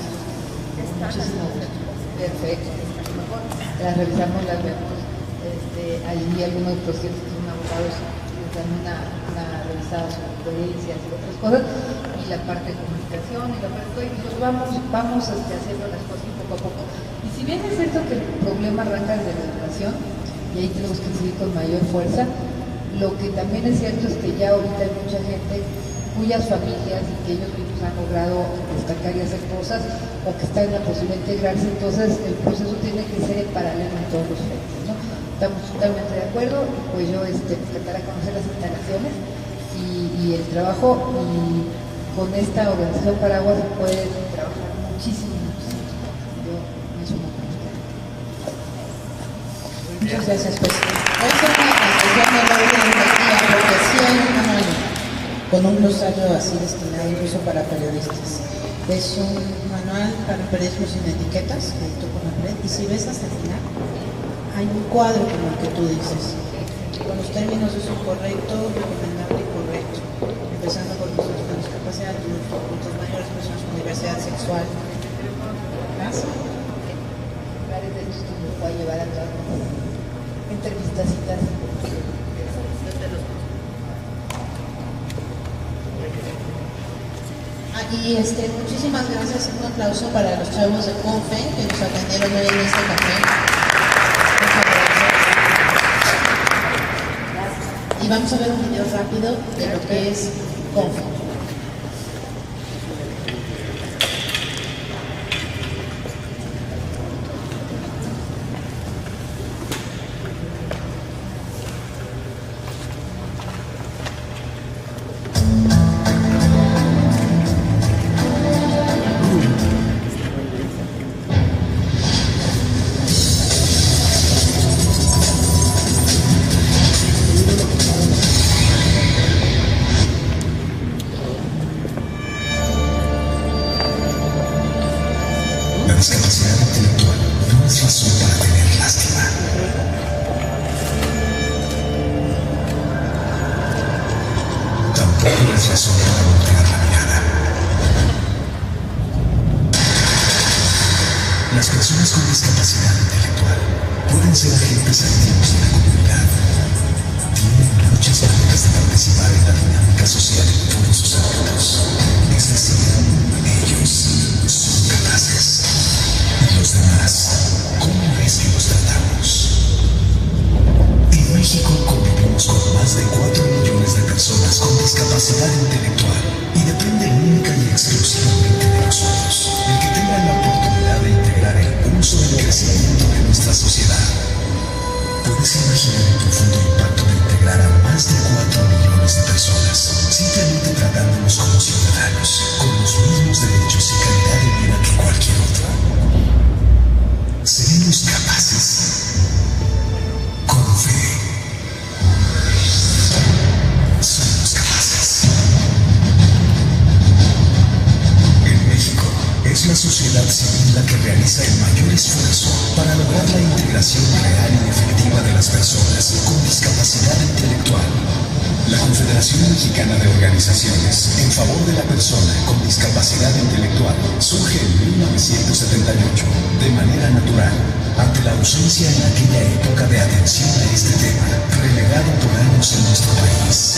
Muchísimas gracias. Perfecto. Las revisamos, las vemos. Allí algunos procesos que son abogados les dan una revisada sobre coherencias y otras cosas, y la parte de comunicación y la parte de... Pues vamos haciendo las cosas poco a poco. Y si bien es cierto que el problema arranca desde la educación, y ahí tenemos que seguir con mayor fuerza, lo que también es cierto es que ya ahorita hay mucha gente cuyas familias y que ellos mismos han logrado destacar y hacer cosas, o que están en la posibilidad de integrarse. Entonces el proceso tiene que ser paralelo en todos los frentes, ¿no? Estamos totalmente de acuerdo, pues yo tratar de conocer las instalaciones y el trabajo, y con esta organización Paraguas se puede trabajar muchísimo. Yo me sumo con usted. Muchas gracias, pues. Hoy fue una sesión de la porque sí hay un manual con un glosario así destinado incluso para periodistas. Es un manual para periodismo sin etiquetas, que editó con la red, y si ves hasta el final, hay un cuadro como el que tú dices, con los términos de uso correcto, recomendable y correcto, empezando por personas con discapacidad, adultos mayores, personas con diversidad sexual. ¿Más? Varios de ellos que nos pueda llevar a todas las entrevistas y tal. Y muchísimas gracias, un aplauso para los chavos de CONFE que nos atendieron hoy en este café. Muchas gracias. Y vamos a ver un video rápido de lo que es CONFE. La discapacidad intelectual no es razón para tener lástima. Tampoco es razón para voltear la mirada. Las personas con discapacidad intelectual pueden ser agentes activos de la comunidad. Tienen muchas maneras de participar en la dinámica social en todos sus ámbitos. Es decir, ellos son capaces. ¿Y los demás? ¿Cómo es que los tratamos? En México convivimos con más de 4 millones de personas con discapacidad intelectual, y depende única y exclusivamente de nosotros el que tengan la oportunidad de integrar el pulso del crecimiento de nuestra sociedad. Puedes imaginar el profundo impacto de integrar a más de 4 millones de personas, simplemente tratándolos como ciudadanos, con los mismos derechos y calidad de vida que cualquier otro. ¿Seremos capaces? CONFE. Somos capaces. En México, es la sociedad civil la que realiza el mayor esfuerzo para lograr la integración real y efectiva de las personas con discapacidad intelectual. La Confederación Mexicana de Organizaciones en favor de la persona con discapacidad intelectual surge en 1978 de manera natural, ante la ausencia en aquella época de atención a este tema, relegado por años en nuestro país.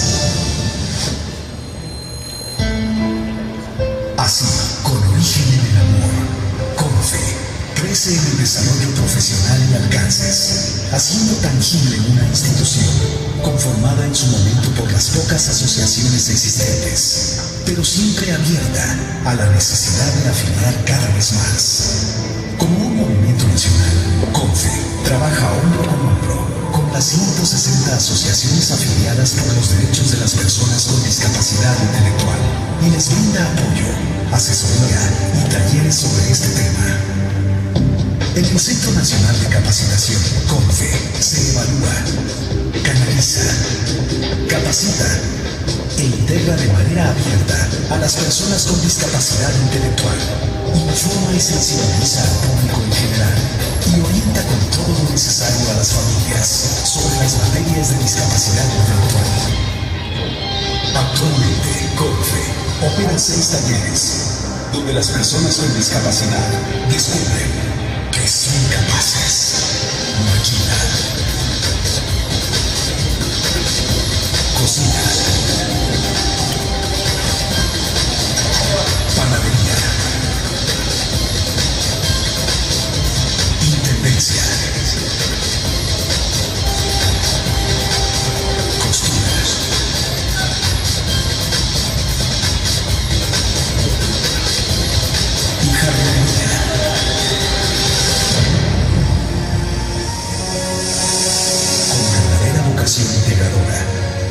Así, con origen en el amor, CONFE crece en el desarrollo profesional y la alcances, haciendo tangible una institución conformada en su momento por las pocas asociaciones existentes, pero siempre abierta a la necesidad de afiliar cada vez más. Como un movimiento nacional, CONFE trabaja hombro con hombro con las 160 asociaciones afiliadas por los derechos de las personas con discapacidad intelectual y les brinda apoyo, asesoría y talleres sobre este tema. En el Centro Nacional de Capacitación, CONFE, se evalúa, canaliza, capacita e integra de manera abierta a las personas con discapacidad intelectual, informa y sensibiliza al público en general y orienta con todo lo necesario a las familias sobre las materias de discapacidad intelectual. Actualmente, CONFE opera 6 talleres donde las personas con discapacidad descubren que son capaces. Maquina, cocina, panadería, intendencia, costura, y jardinería. Integradora,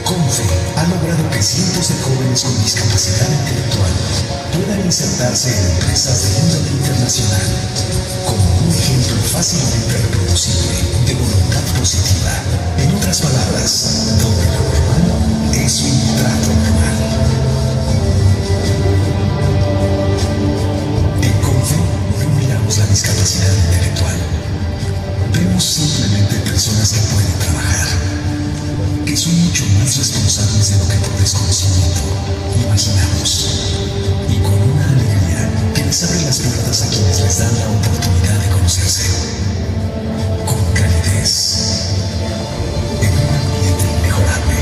CONFE ha logrado que cientos de jóvenes con discapacidad intelectual puedan insertarse en empresas de índole internacional como un ejemplo fácilmente reproducible de voluntad positiva. En otras palabras, donde lo normal es un trato normal. En CONFE no miramos la discapacidad intelectual. Vemos simplemente personas que pueden trabajar, que son mucho más responsables de lo que por desconocimiento imaginamos, y con una alegría que les abre las puertas a quienes les dan la oportunidad de conocerse, con calidez, en un ambiente inmejorable,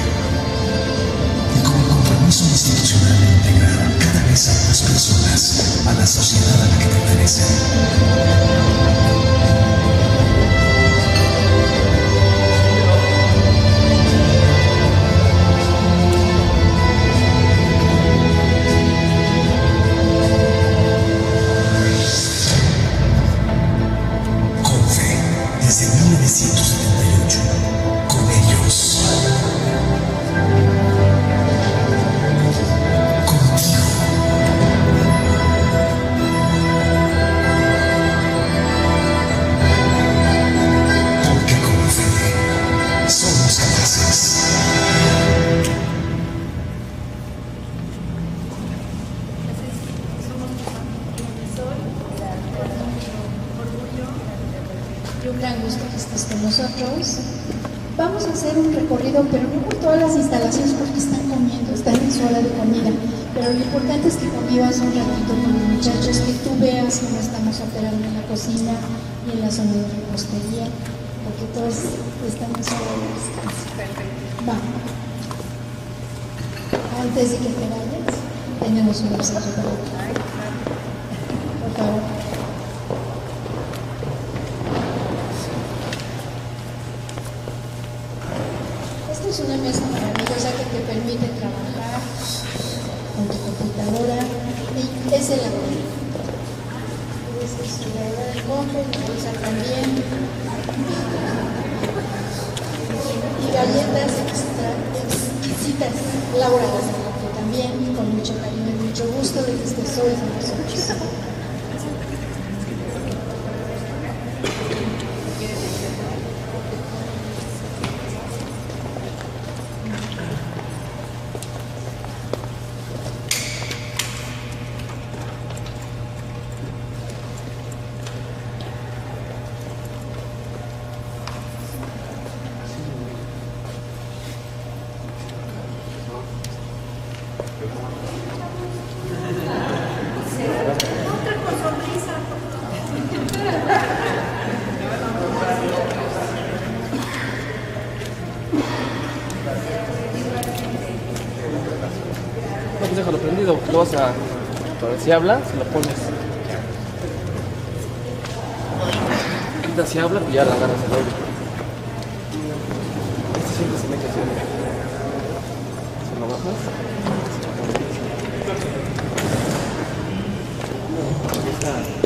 y con el compromiso institucional de integrar cada vez a más personas a la sociedad a la que pertenecen. Desde 1978, con ellos, contigo, porque con fe somos capaces. Y un gran gusto que estés con nosotros. Vamos a hacer un recorrido, pero no por todas las instalaciones porque están comiendo, están en su hora de comida. Pero lo importante es que convivas un ratito con los muchachos, que tú veas cómo estamos operando en la cocina y en la zona de repostería, porque todos están en su hora de descanso. Vamos. Antes de que te vayas, tenemos un mensaje para ti. Por favor. Es una mesa maravillosa que te permite trabajar con tu computadora y es el laboratorio. Esta es la hora del CONFE, la usa también. Y galletas exquisitas, elaboradas en CONFE también, con mucho cariño y mucho gusto de que estés hoy con nosotros. Déjalo prendido, lo vas a... Si habla, se lo pones. ahorita si habla, pues ya la agarras el audio. Este siempre se mete así. ¿Se lo bajas? No, ahí está.